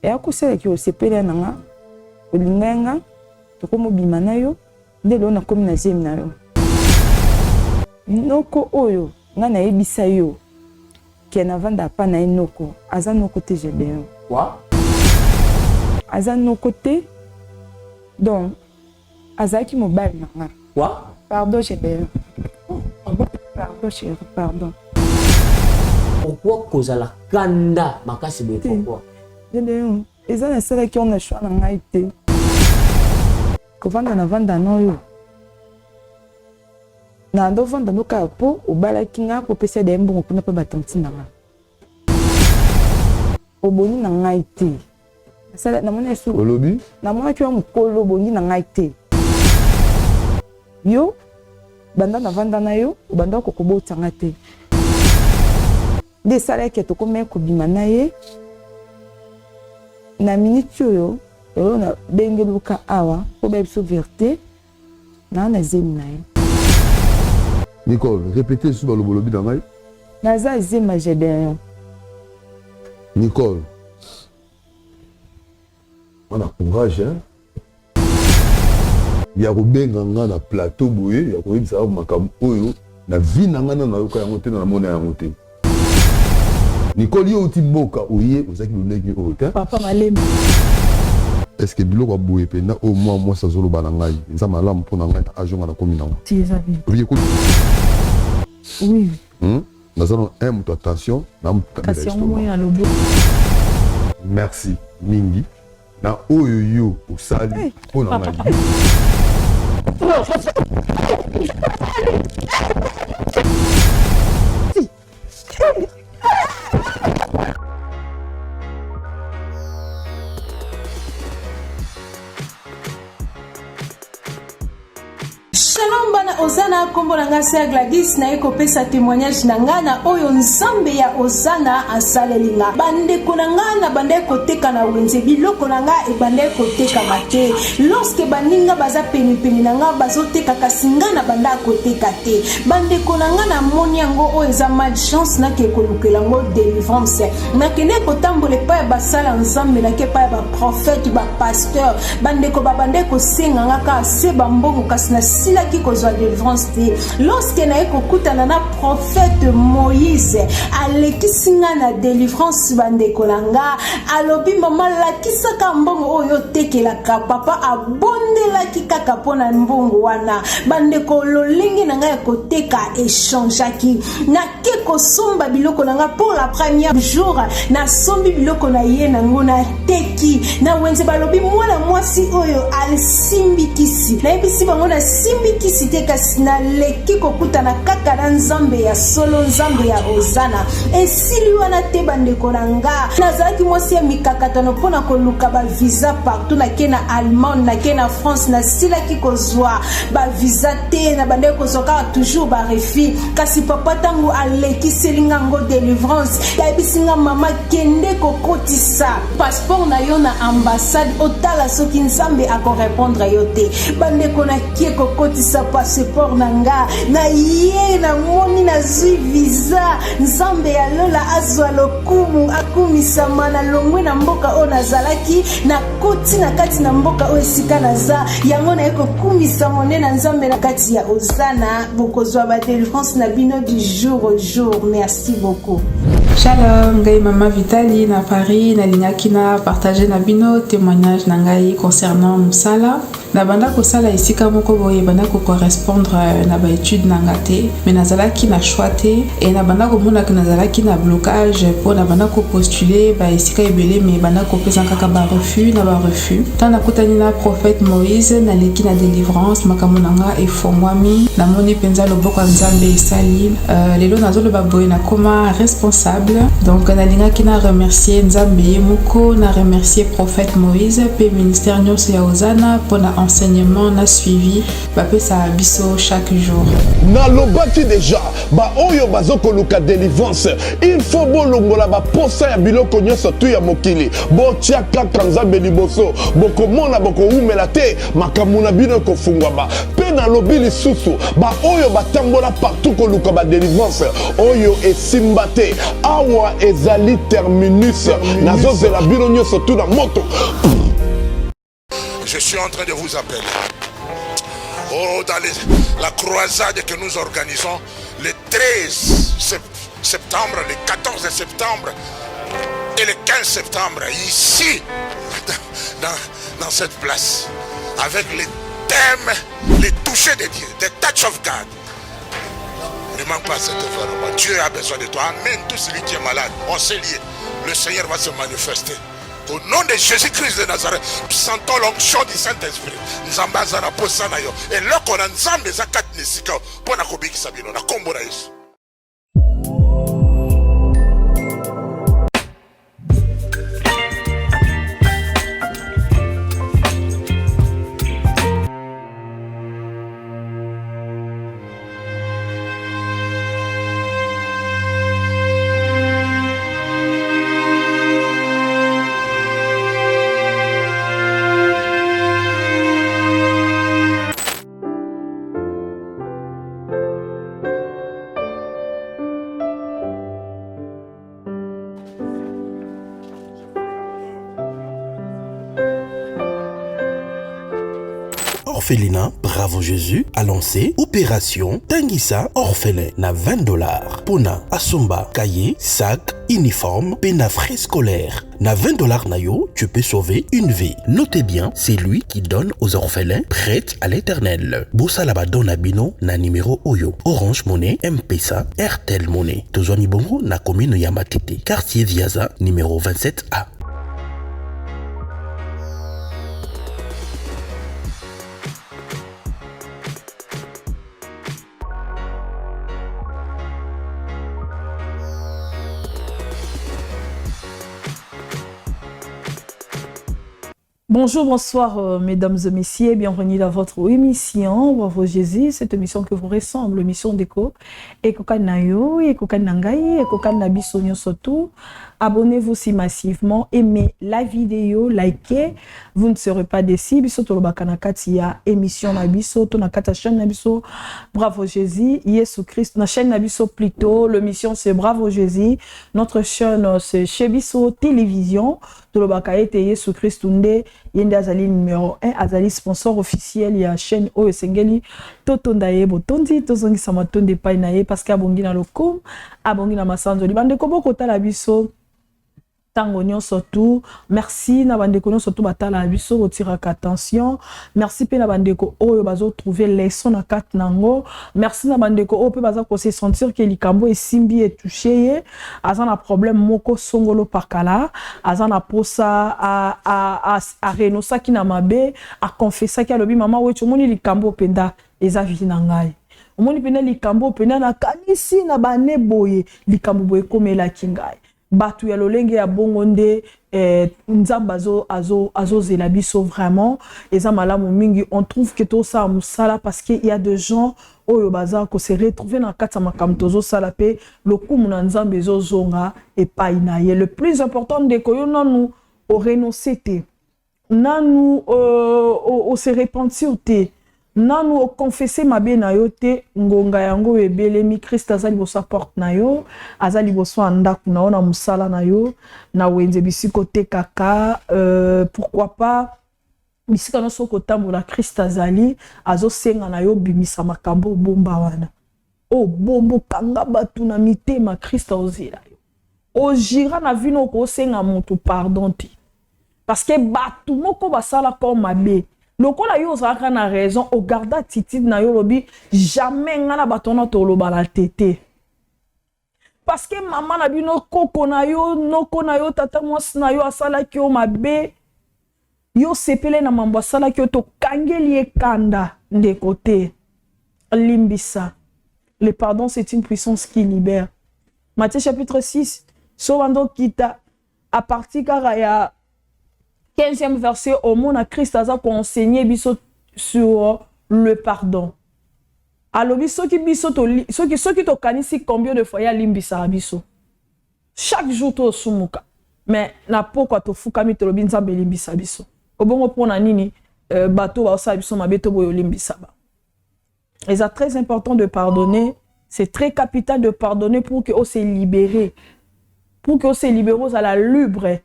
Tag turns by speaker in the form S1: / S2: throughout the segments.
S1: Et à cause de que c'est pélé nanga, au linga, to comme bimanayo, de l'on a comme na zemnayo. Noko oyo, ngana ebisa yo, qui na vanda pa na noko, aza no côté GBM.
S2: Quoi?
S1: Aza no côté, donc, aza qui mobile nanga.
S2: Quoi?
S1: Pardon GBM. Pardon chérie, pardon.
S2: Pourquoi cause la kanda makasi boye pourquoi?
S1: GBM, ils ont essayé qui on a choisi nanga été. Kovanda na vanda no yo. Na ndo vanda no ka po obala kinga po pesa de mbongo kuna pa batanti nanga. Oboni na ngai te. Sala na mona su.
S3: Olobi?
S1: Na mona ki wa mukolo bongi na ngai te. Yo banda na vanda na yo, banda ko kobota ngate. De sala ke to kome ko bimana ye. Na minute yo, yo na bengeluka awa, ko be so vérité. Na zemi na ye.
S3: Nicole, répétez sur le bolobi dans maille.
S1: Naza zema jeden.
S3: Nicole. On a courage, hein. Il y a Robin na plateau boye, il y a Robin ça makam oyo na vie nanga na yoka ya moté na mona ya moté. Nicole yo uti boka oye ozaki luneki ote.
S1: Papa malem.
S3: Est-ce que biloko boye pena au moi ça zolo banangai. Nza malamu pona ngai ta ajonga na komi na.
S1: Tu es avis.
S3: Oui, écoute.
S1: Oui.
S3: Nous allons aimer attention. Merci, Mingi. Na oyo au sali. On a
S4: Shalom bana Osana kombo na ngasi ya Gladys na eko pesa témoignage na ngana oyo nzambe ya Osana asalelinga bande konanga na bande koteka na wenze biloko nanga e bande koteka mate lorsque baninga baza peni nanga bazoteka kasinga na banda koteka te bande konanga na moni yango o eza malchance na ke kolukela ngo délivrance na kene kotambola pa basala nzambe na ke pa ba prophète ba pasteur bande ko babande ko senga ngaka se bambongo kasina sila ki kozwa délivrance te lorsque na ekokutana na prophète Moïse alekisinga na délivrance bande kolanga alobi mama lakisaka mbongo oyo tekelaka papa abondelaki kaka pona mbongo wana bande kololingi na ngai koteka échangeaki na ke kosomba biloko nanga pour la première jour na sombi biloko na ye nango na teki na wenze balobi mwana mwasi oyo alisimbikisi na ebisi bango na simbikisi te kasi na leki kokutana kaka na nzambe ya solo nzambe ya Osana esili wana te bandeko na nga nazalaki mwasi ya mikakatano mpona koluka bavisa partout nake na Allemagne nake na France nasilaki kozwa bavisa te na bandeko kozwa kaka toujours barefi kasi papa ntango alekiselinga ngo délivrance yayebisinga mama kende kokotisa passeport na yo na ambassade otala soki nzambe akorépondre yo te bandeko nakie kokotisa passeport na nga na ye na moni nazwi visa nzambe ya lola azwa lokumu akumisama na longwe na mboka oyo nazalaki na koti na kati na mboka oyo esika naza yango na ekokumisa mone na nzambe na kati ya Osana bokozwa ba délivrance na bino du jour au jour. Merci beaucoup.
S5: Shalom, ngai Mama Vitali na Paris na linyaki na partager na bino témoignage na ngai concernant musala na banda kosala esika moko boye banda ko correspondre na ba étude na ngate mais nazalaki na choix te et na banda ko mona que nazalaki na blocage pour na banda ko postuler ba esika ebele mais banda ko pesa kaka ba refus tant na kutani na prophète Moïse na leki na délivrance makambo nanga efongwami na moni penza loboko nzambe esali lelo nazolo ba boye na koma responsable donc nalingaki na remercier nzambe moko na remercier prophète Moïse pe ministère nyonso ya Osana pona enseignement na suivi bapesa biso chaque jour.
S6: Nalobaki déjà ba oyo bazoko luka délivrance il faut bolongola ba posa ya biloko nyonso tu ya mokili botia kaka nzambe liboso bokomona bokoumela te makambo na bino kofungwama pe nalobi lisusu ba oyo batambola partout koluka ba délivrance oyo esimba te awa ezali terminus nazozela bino nyonso tu na moto.
S7: Je suis en train de vous appeler. Oh, dans la croisade que nous organisons le 13 septembre, le 14 septembre et le 15 septembre, ici, dans cette place, avec les thèmes, les touchés de Dieu, the touch of God. Ne manque pas cette œuvre. Dieu a besoin de toi. Amen. Tout celui qui est malade, on s'est lié. Le Seigneur va se manifester. Au nom de Jésus-Christ de Nazareth, sentons l'onction du Saint-Esprit. Nzambazana posana yo. Et là qu'on a nzambe zakat nisika pour na kobiki sabino na kombo na Yesu.
S8: Orphelinat Bravo Jésus a lancé Opération Tanguissa Orphelin na $20. Pona Asomba, cahier, sac, uniforme, pena frais scolaire. Na $20 nayo, tu peux sauver une vie. Notez bien, c'est lui qui donne aux orphelins prêts à l'éternel. Bossa laba dona bino na numéro Oyo. Orange Money, M-Pesa, Airtel Money. Tozwami bongo na commune Yamatete. Quartier Viaza, numéro 27A.
S9: Bonjour, bonsoir mesdames et messieurs, bienvenue dans votre émission, Bravo Jésus, cette émission que vous ressemble, l'émission d'écho, Eko Kanayo, Eko Kanangai, Eko Kanabiso surtout. Abonnez-vous si massivement, aimez la vidéo, likez, vous ne serez pas déçus. Biso tolobaka na kati ya émission na biso, to na kata chaîne na biso, Bravo Jésus, Yesu Christ, na chaîne na biso plutôt, l'émission c'est Bravo Jésus, notre chaîne c'est chez biso télévision, tolobaka ete Yesu Christ unde, yende azali numéro 1, azali sponsor officiel ya chaîne oyo sengeli, totonda ye botondi, tozongisa matonde pai na ye, parce que abongi na lokum, abongi na masanzo, libande kobo kota la biso, tango nyonso tout, merci na bandeko nyonso tout batala biso botiraka attention, merci pe na bandeko oyo bazo trouver leçon na kat nango, merci na bandeko oyo pe baza ko se sentir que likambo esimbi et touché ye, aza na problème moko songolo pakala, aza na posa a renosa ki na mabe, a confessa ki alobi mama wetu moni likambo penda eza vi na ngai. Omoni pena likambo pena na kanisi na bane boye, likambo boye komela ki ngai. Batu ya lolenge ya bongonde nzamba azo zela biso vraiment eza malamu mingi, on trouve que to sa musala parce que il y a des gens oyo baza ko se retrouver na kata makam tozo sala pe lokumu na nzambe zo zonga et pa inaye. Le plus important de koyo nanu o renoncer te, nanu o se repentir te, nanu o confesser mabe na yo te, ngonga yango ebelemi Christ azali bosa porte na yo, azali bosa ndaku na ona musala na yo, na wenze bisiko te kaka, pourquoi pas bisika no soko tambola Christ azali azo senga na yo bimisa makambo bomba wana. O bombo kanga batu na mitema Christ ozela yo. O jira na vino ko senga mutu pardon ti. Parce que batu moko basala comme mabe. Lokola yo ozaka na raison, o garda attitude na yo lobi, jamais ngana batona toloba la tete. Parce que maman na bino koko na yo, noko na yo, tata mwasi na yo asala ki yo mabe, yo sepele na mambo asala ki yo to kangeli ekanda de côté. Limbisa. Le pardon c'est une puissance qui libère. Matthieu chapitre 6, Sobando kita, à partir kara ya 15e verset, au monde à Christ aza ko enseigner biso sur le pardon. Alobi soki biso to soki to kanisi combien de fois ya limbisa biso. Chaque jour to sumuka. Mais na pourquoi to fukami to lobi nzambe limbisa biso. Obongo pona nini bato ba osa biso mabeto boyo limbisa ba. Et c'est très important de pardonner. C'est très capital de pardonner pour que on se libère. Pour que on se libère à la libre.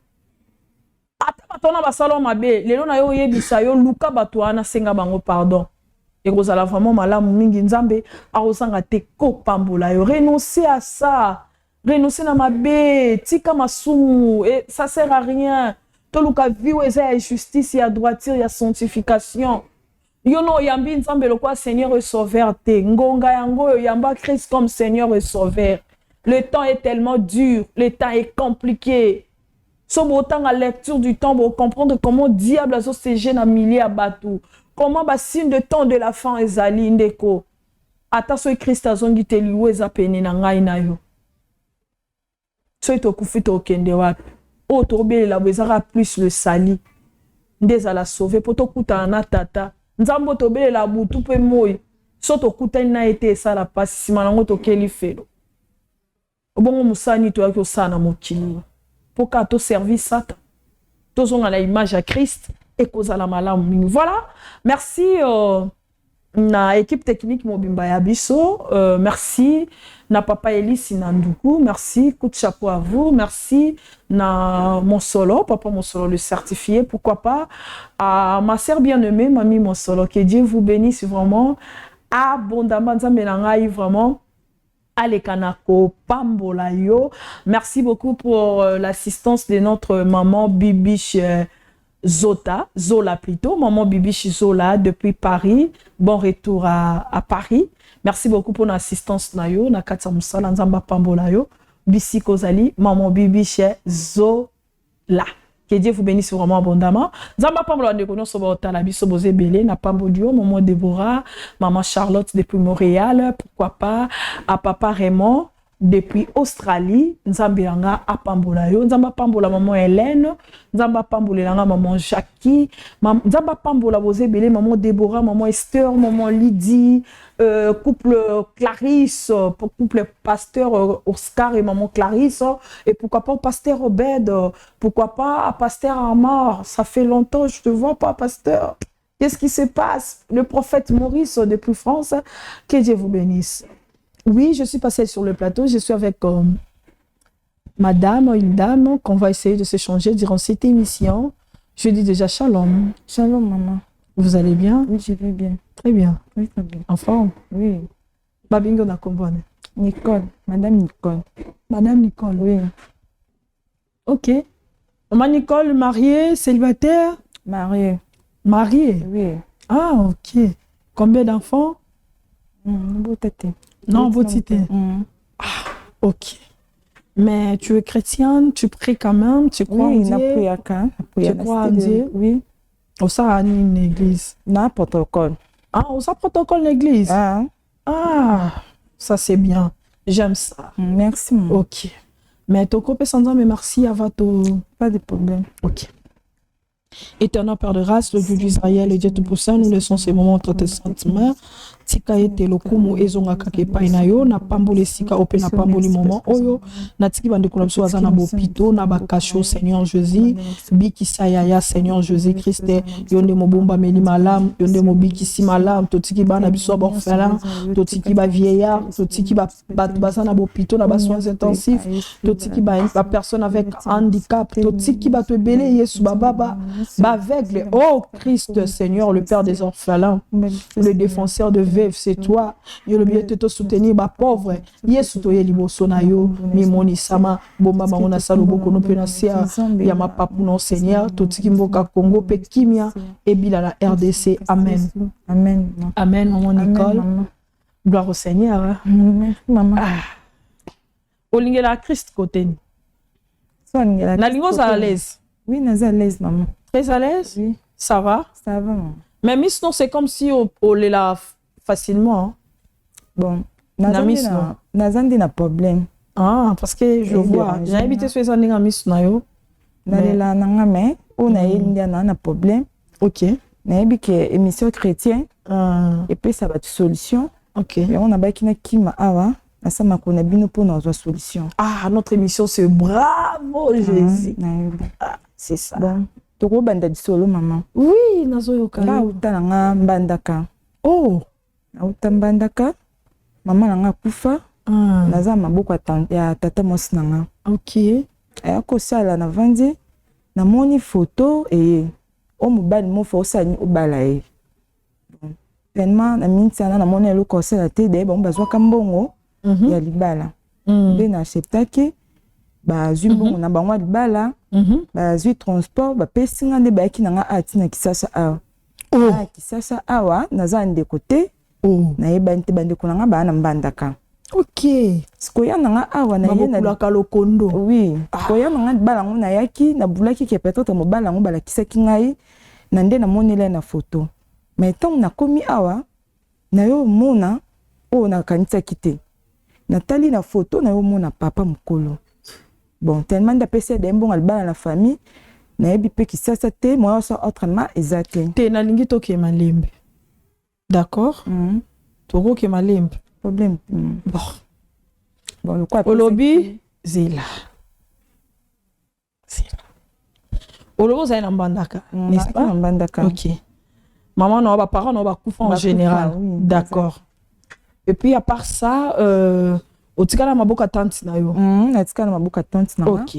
S9: Ata batona basalo mabe, lelo na yo yebisa yo luka bato ana senga bango pardon. Et vous allez vraiment malamu mingi nzambe arosanga te ko pambola yo. Renoncer à ça. Renoncer na mabe, tika masumu et ça sert à rien. To luka viwe ya justice, ya droiture, ya sanctification. Yo no yambi nzambe lokwa Seigneur et Sauveur te. Ngonga yango yo yamba Christ comme Seigneur et Sauveur. Le temps est tellement dur, le temps est compliqué. Somme autant à lecture du temps pour comprendre comment diable a se gêne à milliers à bateau. Comment ba signe de temps de la fin ezali ndeko. Ata so Christ azongi te liwe za peni na ngai na yo. So ito kufita okende wapi. O tobele la bezara plus le sali. Ndeza la sauver poto kuta na tata. Nzambo tobele la butu pe moyi. So to kuta na ete sa la pasi simanango to keli felo. Obongo musani to yako sana mokili. Pour qu'à tout service Satan. Tous ont la image à Christ et cause à la malam. Voilà. Merci na équipe technique Mobimba Yabiso. Merci na papa Eli Sinandoukou. Merci. Coup de chapeau à vous. Merci na mon solo, papa mon solo le certifié. Pourquoi pas à ma sœur bien-aimée, mamie mon solo. Que Dieu vous bénisse vraiment abondamment. Vraiment. Alekanako Pambolayo. Merci beaucoup pour l'assistance de notre maman Bibiche Zola plutôt. Maman Bibiche Zola depuis Paris. Bon retour à Paris. Merci beaucoup pour l'assistance Nayo. Nakata Musala Nzamba Pambolayo. Bissi Kozali. Maman Bibiche Zola. Que Dieu vous bénisse vraiment abondamment. Nzamba Pambola de kono soba otala biso boze belé na Pambolio, maman Déborah, maman Charlotte depuis Montréal, pourquoi pas à papa Raymond depuis Australie, Nzambiranga à Pambola yo, Nzamba Pambola maman Hélène, Nzamba Pambola maman Jackie, Nzamba Pambola boze belé maman Déborah, maman Esther, maman Lydie, couple Clarisse, couple pasteur Oscar et maman Clarisse, et pourquoi pas pasteur Obed, pourquoi pas pasteur Amar, ça fait longtemps je te vois pas pasteur. Qu'est-ce qui se passe? Le prophète Maurice depuis France, que Dieu vous bénisse. Oui, je suis passée sur le plateau, je suis avec madame, une dame, qu'on va essayer de s'échanger durant cette émission. Je dis déjà shalom.
S1: Shalom, maman.
S9: Vous allez bien?
S1: Oui, je vais bien.
S9: Très bien.
S1: Oui, très bien.
S9: En forme?
S1: Oui.
S9: Babingo na kombone.
S1: Nicole, madame Nicole.
S9: Madame Nicole?
S1: Oui.
S9: Ok. Maman Nicole, mariée, célibataire?
S1: Mariée.
S9: Mariée?
S1: Oui.
S9: Ah, ok. Combien d'enfants? Non, vous citez. Ah, ok. Mais tu es chrétienne, tu pries quand même, tu crois en Dieu? Tu crois en Dieu?
S1: Oui.
S9: Au ça a une église?
S1: Non, protocole.
S9: Ah, au ça protocole l'église?
S1: Ah.
S9: Ah, ça c'est bien. J'aime ça.
S1: Merci, maman.
S9: Ok. Mais ton copain sans mais merci à votre...
S1: Pas de problème.
S9: Ok. Éternel Père de race, le Dieu d'Israël, le Dieu Tout-Puissant, nous laissons ces moments entre tes sentiments. Tika ete lokumu ezonga kakepa inayo na pambole sika ope na pamboli moment oyo na tiki bande kolomso azana bopito na bakasho Seigneur Jésus bikisa ya Seigneur Jésus Christ yonde mobomba meli malam yonde mobikisi malam totiki bana biso ba orphelin totiki ba vieillard totiki ba bazana bopito na ba soins intensifs totiki ba personne avec handicap totiki ba to belé Yesu baba ba aveugle. Oh Christ Seigneur le Père des orphelins le défenseur de c'est toi. Yo le bien te soutenir ba pauvre. Yesu to yeli bosona yo mi moni sama bomba mangona salobo kono penasia ya mapapu non Seigneur to tikimboka Congo pe kimia et bila la RDC. Amen.
S1: Amen.
S9: Amen maman Nicole. Gloire au Seigneur.
S1: Maman.
S9: Olingela Christ côté. Na lingo à l'aise.
S1: Oui, na à l'aise maman.
S9: Très à l'aise?
S1: Oui.
S9: Ça va?
S1: Ça va maman.
S9: Mais Miss non c'est comme si on les la facilement. Hein?
S1: Bon, nazandi na problème.
S9: Ah, parce que je vois. J'ai habité sur les années Miss Nayo.
S1: Nalela nanga mais on a eu na problème.
S9: Ok.
S1: nayebi ke émission chrétien epesa bato solution.
S9: Ok.
S1: yango nabaki na kima awa nasamaka na bino mpo nazwa solution.
S9: Ah, notre émission c'est Bravo Jésus.
S1: nayebi
S9: C'est ça.
S1: bon tokobanda lisolo mama.
S9: Oui, nazoyoka.
S1: Nauta na nga mbandaka.
S9: Oh,
S1: nauta mbandaka mama na nga kufa. naza maboko ya tata mwasi na nga.
S9: Ok.
S1: aya kosala na vandi namoni foto eye o mobali moko osali obala ye. Tellement na minti ana namoni eloko osala te de bango bazwaka mbongo ya libala. Nde na acceptaki bazwi mbongo na bango ya libala. Bazwi transport bapesi nga nde bayaki na nga ati na Kisasa awa. Kisasa awa naza ndeko te. nayeba nte bandeko na nga bana mbandaka.
S9: Ok.
S1: Sikoya na nga awa na
S9: yena bulaka lokondo.
S1: Oui. Sikoya na nga balango na yaki na bulaki ke peut-être mo balango balakisaki ngai na nde na monela na photo. Mais tant na komi awa na yo mona o na kanisa kite. Natali na photo na yo mona papa mukolo. Bon, tellement de PC de mbonga libala la famille na yebi pe Kisasa te moi ça autrement exact.
S9: Te na lingi to ke malembe. D'accord? Toko ke malembe.
S1: Problème. Bon, le quoi
S9: Olobi zila. Zila. Olobo za na mbandaka, n'est-ce pas?
S1: Mbandaka.
S9: OK. Maman no ba parents no ba kufa en général. D'accord. Et puis à part ça otikala maboka tante na yo.
S1: Otikala maboka tante na.
S9: OK.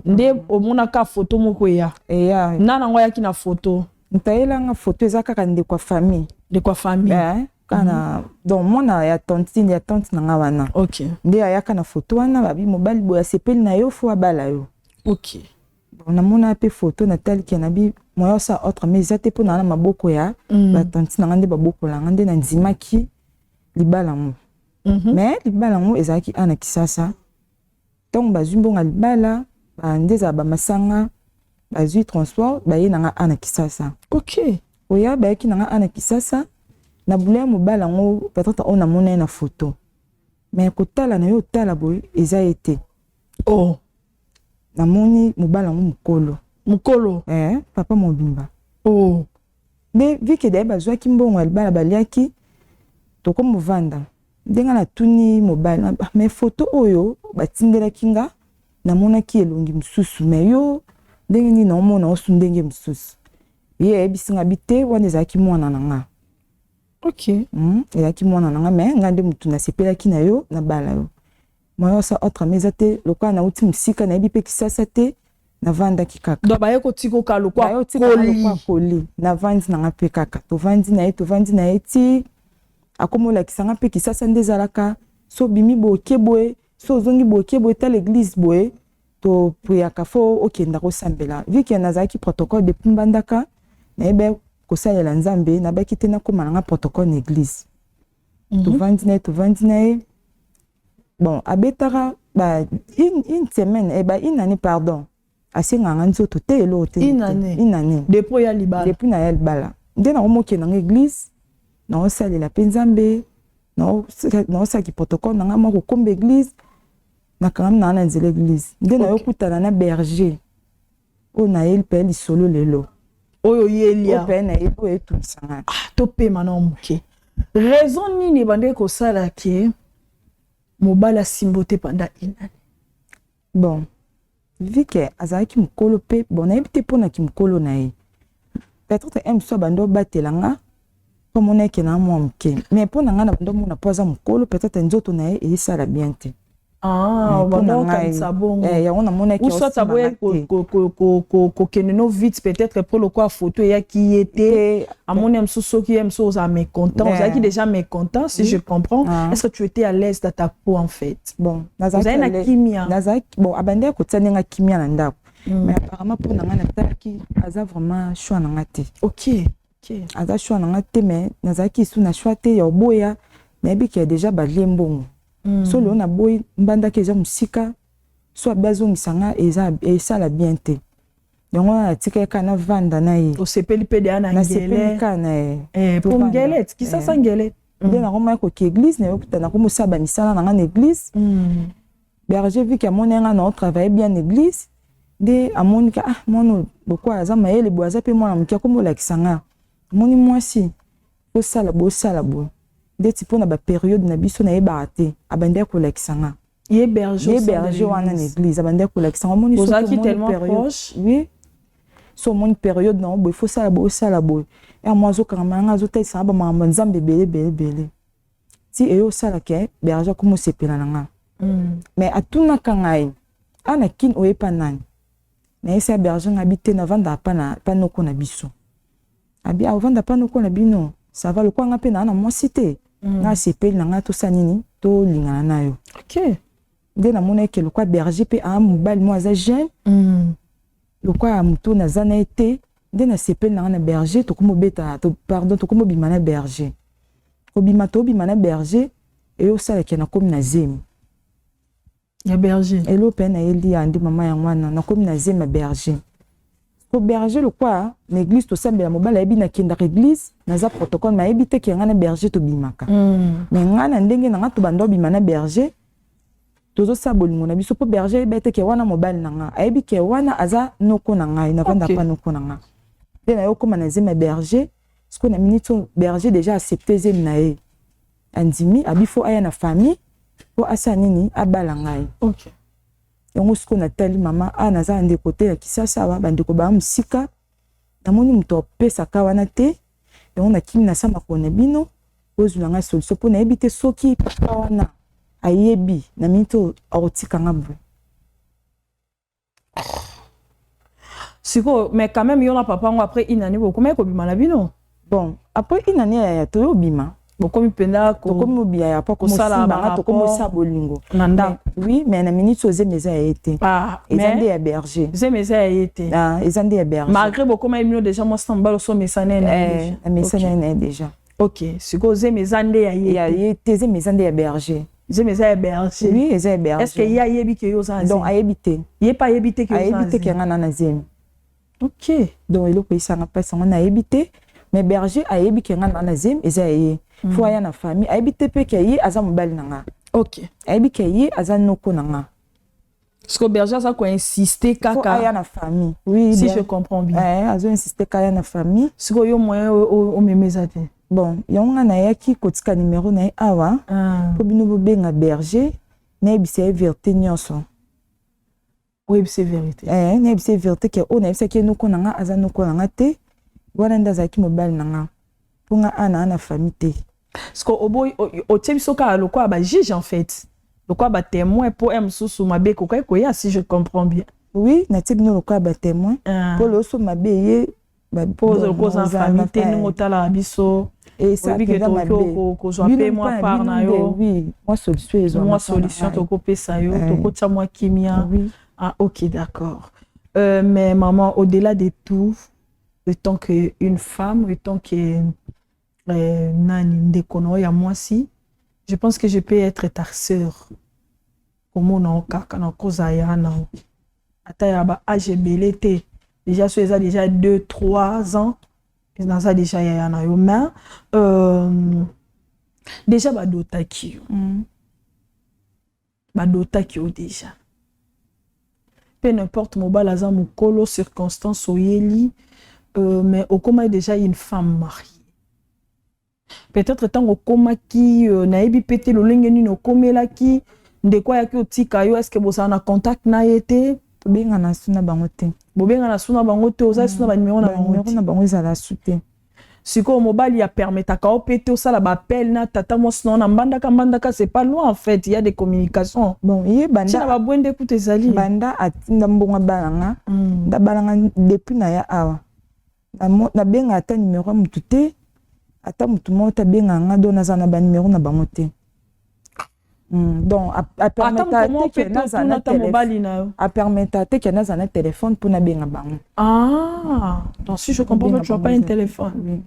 S9: Nde omona ka photo moko ya.
S1: Eya.
S9: Nana ngo yaki na photo.
S1: Ntaela nga photo ezaka ka ndeko famille.
S9: De quoi famille?
S1: Kana donc mona ya tante na nga wana.
S9: OK.
S1: Nde ayaka na photo wana babi mobali boya sepeli na yo fo abala yo.
S9: OK.
S1: Bon na mona pe photo Nathalie ki na bi moyo sa autre mais zate po na maboko ya ba tante na nga nde baboko la nga nde na nzimaki libala mu. Mais libala mu ezaki ana Kisasa. Donc bazwi mbonga libala ba ndeza ba masanga bazwi transport ba yena nga ana Kisasa.
S9: OK.
S1: Oya ba yaki na nga ana Kisasa. Na boulet mobala ngo peut-être on a monné na photo mais kotala na yo tala boy eza été
S9: oh
S1: na moni mobala ngo mukolo papa mobimba
S9: oh
S1: mais vu que d'ailleurs bazwa ki mbongo albala baliaki to ko movanda ndenga na tuni mobala mais photo oyo batindela kinga na mona ki elongi msusu mais yo ndenge ni na mona osu ndenge msusu ye bisinga bite wana ezaki mwana nanga.
S9: OK.
S1: Ezaki mwana nanga mais ngande mutu na sepelaki na yo na bala yo. Moi ça autre mais te lokwa na uti musika na yebi pe Kisasa te na vanda ki kaka.
S9: Do ba yeko tiko ka lokwa
S1: koli na vandi na ngape kaka. To vandi na eti akomola kisanga pe Kisasa ndezalaka so bimi boke boye so zongi boke boye ta l'église boye to priaka fo okenda ko sambela. Vu qu'il y a nazaki protocole de pumbandaka na yebe kosalela nzambe na baki tena koma na protocole n'église. To vandi na bon abetara ba une semaine une année pardon asenga nganzo to te elo te
S9: une année depuis ya libala nde na omoke na église na osalela pe nzambe na osaki protocole na ngama ko kombe église na kangam na nzela église nde na yokutana na berger o na el pe lisolo lelo oyo yelia opena ebo etumisanga to pe mana omuke raison nini bande ko sala ke mobala simbote pendant une année. Bon vu que azaki mukolo pe bon na ebite pona ki mukolo na ye peut-être un so bando batelanga comme on est que na mo mke mais pona nga na bando mona poza mukolo peut-être nzoto na ye e sala bien te. Ah, bon, sabon. On a mon équipe. Ou soit ça va ko vite peut-être pour le quoi photo ya qui était à mon aime sous qui aime sous à mécontent. Vous avez déjà mécontent si je comprends. Est-ce que tu étais à l'aise dans ta peau en fait? Bon, vous avez na kimia. Bon, abandé ko tsane nga kimia na ndako. Mais apparemment pour na nga taki aza vraiment choix na ngate. OK. OK. Aza choix na ngate mais nazaki sous na choix te ya boya. Mais bi ki déjà ba lembongo. So le na boy mbanda ke za musika so abazo misanga eza la bien te yango na tika kana vanda na ye o sepeli pe de ana ngele kana pour ngele Kisasa ngele nde na roma ko ki église na yokuta na ko musaba misala na ngana église berger vu que monenga na travailler bien église de amonika mono beaucoup aza mayele boaza pe mona mukia ko mola kisanga
S1: moni mwasi osala bo ndeti mpona baperiode na biso nayebaka te abandi kolakisa nga
S9: ye berger
S1: wana na église abandi kolakisa nga moni
S9: ozalaki tellement proche
S1: oui so moni période na boye osala boye ya mwa azokanga nga azotalisa nga bamakambo nzambe ebele ti eyo osalaka berger akoma osepela na nga mais atunaka ngai ana kini oyepa nani nayesi ya berger nga abi te navandaka pa noko na biso abi avanda pa noko na bino ça va lokwa nga mpe naa na mwasi te nga asepeli na nga tosa nini tolingana na yo nde namona eke lokwa berger mpe mobali mo aza jeune lokwa ya motu naza na ye te nde nasepeli na nga na berger tokomobima na berger tobima na berger eyo osalaka nakomi na zemi
S9: ya berger
S1: elo mpe nayeli ya nde mama ya mwana nakomi na zemi ya berger po berger lokwa na église tosambela mobali ayebi nakendaka église naza protocole nayebi te ke nga na berger tobimaka mais nga na ndenge na nga tobanda obima na berger tozosala bolingo na biso mpo berger ayebi ete ke wana mobali na nga ayebi ke wana aza noko na ngai navanda pa noko na nga nde na ye okóma na zemi ya berger siko na minute berger déjà accepte zemi na ye andimi abi fo aya na famille po asala nini abala ngai yango siko natali mama naza ndeko te ya kisasa awa bandeko baa mosika namoni moto apesaka wana te yango nakimi na makolo na bino ozwila ngai solution mpo nayebi te soki papa wana ayebi na minute akotikanga boye
S9: siko mais quand même yo na papa ngo après une année bokoma kobima na bino
S1: bon après une année ya toyobima
S9: bokomi mpenda
S1: tokomi obia ya pa kosimanga tokomi osala bolingo
S9: na ndako
S1: oui mais na minute ozemi eza ya ye te eza nde ya berger
S9: zemi eza ya ye te
S1: eza nde ya berger
S9: malgré bokoma ye bino déjà mwasi na mobali osomesana
S1: na mesana ye na ye déjà
S9: ok sikoyo zemi eza nde ya
S1: ye te zemi eza nde ya berger
S9: zemi eza ya berger
S1: oui eza ya berger
S9: est ce que ye ayebi ke yo oza na
S1: donc ayebi te
S9: ye pa ayebi te ke
S1: ayebi te ke nga na zemi
S9: ok
S1: donc eloko esanga mpasi yango nayebi te mais berger ayebi ke nga na zemi eza ya ye fo aya na famille ayebi te mpe ke ye aza mobali na nga
S9: ok
S1: ayebi ke ye aza noko na nga
S9: siko berger aza koinsiste kaka
S1: fo aya na famille oui
S9: si je comprends bien
S1: azoinsiste ka aya na famille
S9: siko yo moyen omemeza te
S1: bon yango nga nayaki kotika numero na ye awa mpo bino bobenga berger nayebisa ye vérité nyonso
S9: oyebisa vérité
S1: nayebisa ye vérité ke oyo nayebisaki ye noko na nga aza noko na nga te wana nde azalaki mobali na nga mpo nga ana na famille te
S9: siko otie biso kaka lokola bajuge en fait lokola batémoin mpo ya mosusu mabe kokai koya si je comprends bien
S1: oui natie bino lokola batémoin mpo loso mabe ye
S9: mpo lokoza famille te ndenge otalaka biso oyebi ke tokozwa mpe mwa part na yo mwa solution tokopesa yo tokotia mwa kimia ok d'accord mais maman au-delà de tout autant qu'une femme autant que nani ndekono ya mwasi je pense que je peux être ta sœur komona kaka na koza ya na ata ya ba âge ebele te déjà so eza déjà 2-3 ans naza déjà ya na yo mais déjà badotaki yo déjà peu n'importe mobali aza mokolo circonstance oyeli mais okoma déjà une femme mariée peut-être ntango okomaki nayebi mpe te lolenge nini okomelaki ndeko ayaki otika yo estce bozala na contact na ye te
S1: bobengana su na bango te
S9: oza su na banimero
S1: na bango ezala su te
S9: sikoyo mobali apermetaka o mpe te osala bappel na tata mwasi na mbandaka c'est pas loin en fait il y a des communications
S1: bon ye
S9: banda babwende kuta ezali
S1: banda atinda mbongo balanga ndabalanga depuis na ya awa nabenga ata nimero ya mutu te ata mutu moko tabenga nga do naza na banimero na bango te donc apermeta te ke naza na téléphone mpo nabenga bango
S9: donc si je comprends pas tu n'as pas un téléphone
S1: oui.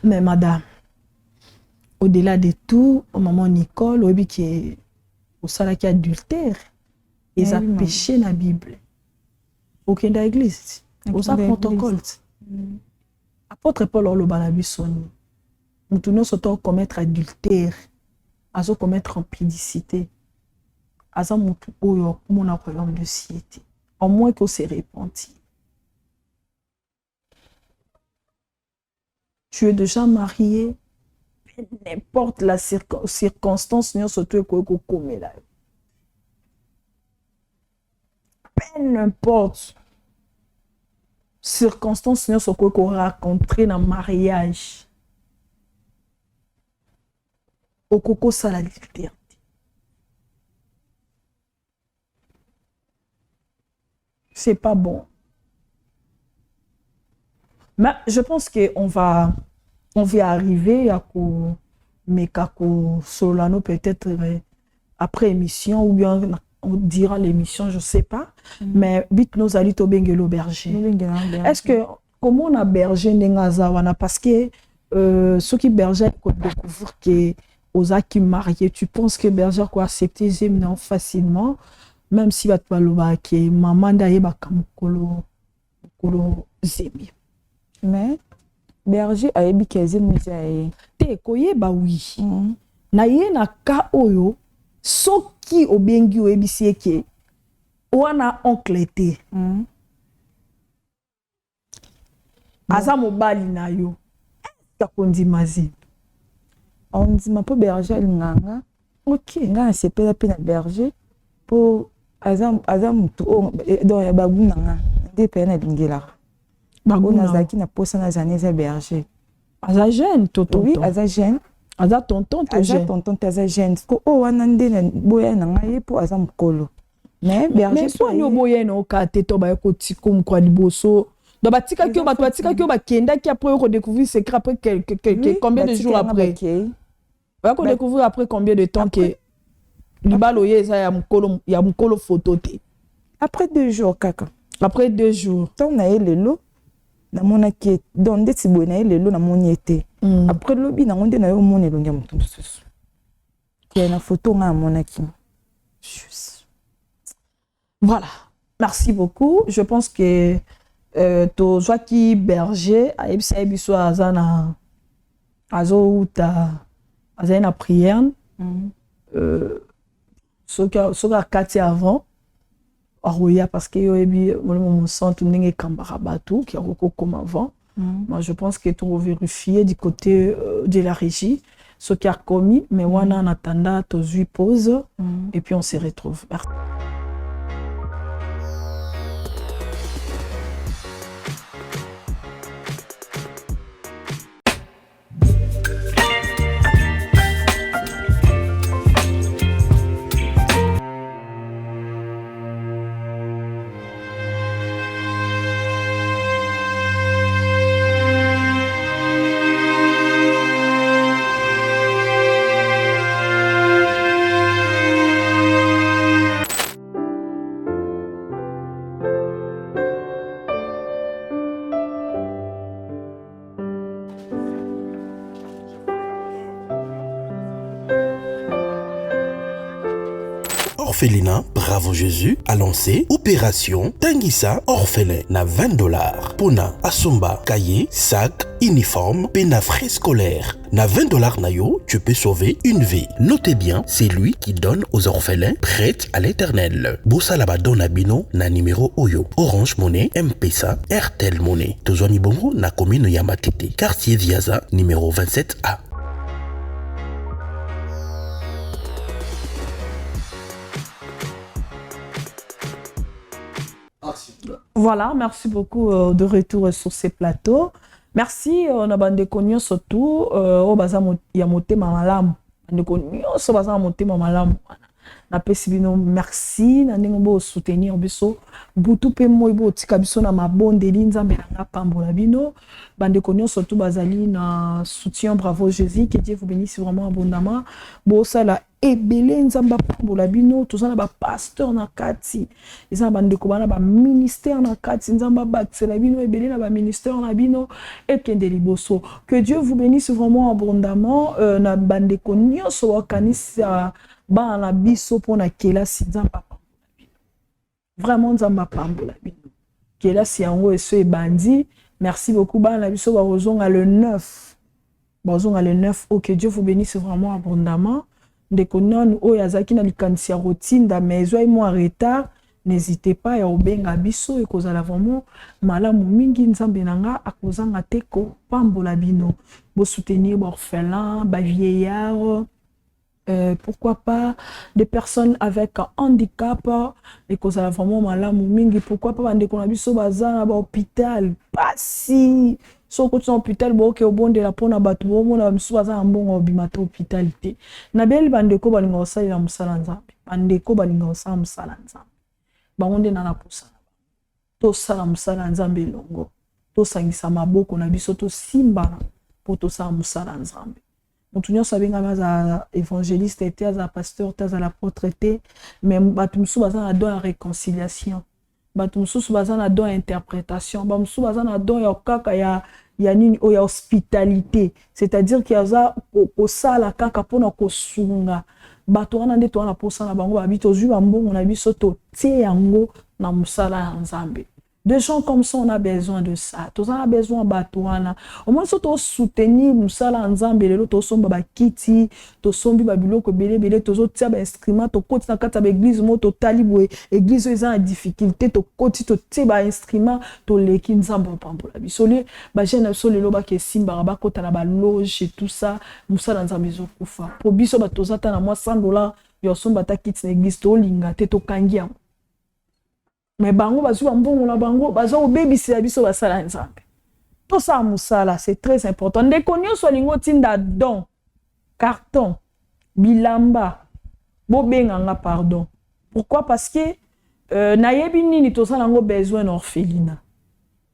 S9: Mais madame au-delà de tout maman Nicole oyebi ke osalaki adultère eza péché na Bible okende à église oza protocole apôtre Paul oloba na biso ni mutu nyonso to commettre adultère azo commettre impudicité aza mutu oyo mona royaume de ciel au moins que se repentir tu es déjà marié, n'importe la circonstance, surtout n'importe circonstance, surtout qu'on rencontré dans le mariage. Au coco, ça la liberté. C'est pas bon. Mais je pense qu'on va arriver à Solano peut-être après émission ou bien on dira l'émission, je sais pas. Mais vite nous allons au Bengelo berger. Est-ce que comment on a berger n'engazawana parce que ceux qui berger découvrent que aux qui mariés, tu penses que berger quoi accepter non facilement même si va te parler que maman d'ailleurs kamukolo zemi.
S1: Mais berger a ebi keze mujaye
S9: te koyeba oui na ye na ka oyo soki obengi oyebisi eke wana oncle te aza mobali na yo kakondima zi
S1: ondima po berger alinganga
S9: ok
S1: nga asepela pe na berger po aza mutu donc ya babu nanga nde pe na lingelaka on a zaki na posa na zaneza berger.
S9: Aza jeune tonton.
S1: Oui, aza jeune.
S9: Aza tonton te jeune.
S1: Aza tonton te aza jeune. Ko o wana nde na boya na ngai po aza mukolo. Mais berger
S9: mais so ni boya na ka te to ba ko tikum kwa liboso. Do ba tika kyo ba to tika kyo ba kenda ki après ko découvrir secret après combien de jours après. Ba ko découvrir après combien de temps que libalo ye za ya mukolo photo te.
S1: Après 2 jours kaka.
S9: Après 2 jours.
S1: Ton na elelo na mona ki donc ndeti boye na elelo na moni ete après lobi na ngonde na yo mona elongia mutu mususu ki na photo nga mona ki
S9: voilà merci beaucoup je pense que to Joaki Berger a ebisa biso azana azouta azana prière soka kati avant Aroya parce que yo ebi mon centre ndenge kambara batu qui a comme avant. Moi je pense que tu vérifier du côté de la régie ce qui a commis mais wana en attendant to zui pause et puis on se retrouve. Merci.
S8: Orphelinat Bravo Jésus a lancé Opération Tanguissa Orphelin na $20. Pona Asomba, cahier, sac, uniforme, pénafrais scolaire. Na $20 nayo, tu peux sauver une vie. Notez bien, c'est lui qui donne aux orphelins prêts à l'éternel. Bossa Labadon Nabino na numéro Oyo. Orange Monnaie, M-Pesa, Airtel Monnaie. Tozwani Bongo na commune Yamatete. Quartier Viaza, numéro 27A.
S9: Voilà, merci beaucoup de retour sur ces plateaux. Merci, on a bande connu surtout au bazar yamote mamalam. Bande connu so bazar yamote mamalam. Na pesibino merci na ndenge soutenir biso butu pe moy bo tika biso na mabonde linzambe na pambola bino. Bande connu surtout bazali na soutien Bravo Jésus, que Dieu vous bénisse vraiment abondamment. Bo ça la ebele nzamba pambola bino tozana ba pasteur na kati eza bande ko bana ba ministère na kati nzamba batsela bino ebele na ba ministère na bino ekende liboso. Que Dieu vous bénisse vraiment abondamment na bande ko nyonso wakanisa ba na biso pona kela si nzamba pambola bino vraiment nzamba pambola bino kela si yango eso ebandi. Merci beaucoup ba na biso ba rozonga le 9 bazonga le 9. Oh, que Dieu vous bénisse vraiment abondamment. Ndeko nanu o yazaki na likanisi ya rotinda mais ezwa mo en retard n'hésitez pas ya obenga biso et kozala vraiment malamu mingi nzambe nanga akozanga te ko pambola bino bo soutenir ba orphelins ba vieillards pourquoi pas des personnes avec un handicap et kozala vraiment malamu mingi pourquoi pas bande kona biso bazana ba hôpital pasi so ko tson hôpital bo ke obondela pona batu bo mona biso bazana mbongo bimata hôpitalité na beli bande ko balinga osala musala nzambe bande ko balinga osala musala nzambe bangonde na posana to sala musala nzambe longo to sangisa maboko na biso to simbana po to sala musala nzambe mutu nyonso abenga maza évangéliste ete aza pasteur te aza l'apôtre te mais batu mosusu baza na don ya réconciliation batu mosusu baza na don ya interprétation ba mosusu baza na don ya kaka ya nini o ya hospitalité c'est-à-dire qu'il aza kosala kaka mpona kosunga bato wana nde towana posana bango babi tozwi bambongo na biso totie yango na musala ya nzambe. Des gens comme ça, on a besoin de ça. Tous on a besoin de au moins, si tu soutenir musala nzambe, lelo to somba ba kiti, to sombi ba biloko belé, to zo tia ba instrument, to koti na kata ba église mo to talibwe, église eza en difficulté, to koti to tia ba instrument, to leki nzambe pambola. Bisoli ba jeune so lelo ba ke simba ba kota na ba loge et tout ça, musala nzambe zo kufa. Po biso ba to zata na moi $100, yo somba ta kiti na église to linga te to kangia. Mais bango bazu mbongo na bango bazo obebisi ya biso basala nzambe. Tout ça musala c'est très important. Ndeko nyonso lingo tinda don carton bilamba bobenganga pardon. Pourquoi? Parce que nayebi nini tosala ngo besoin d'orphelinat.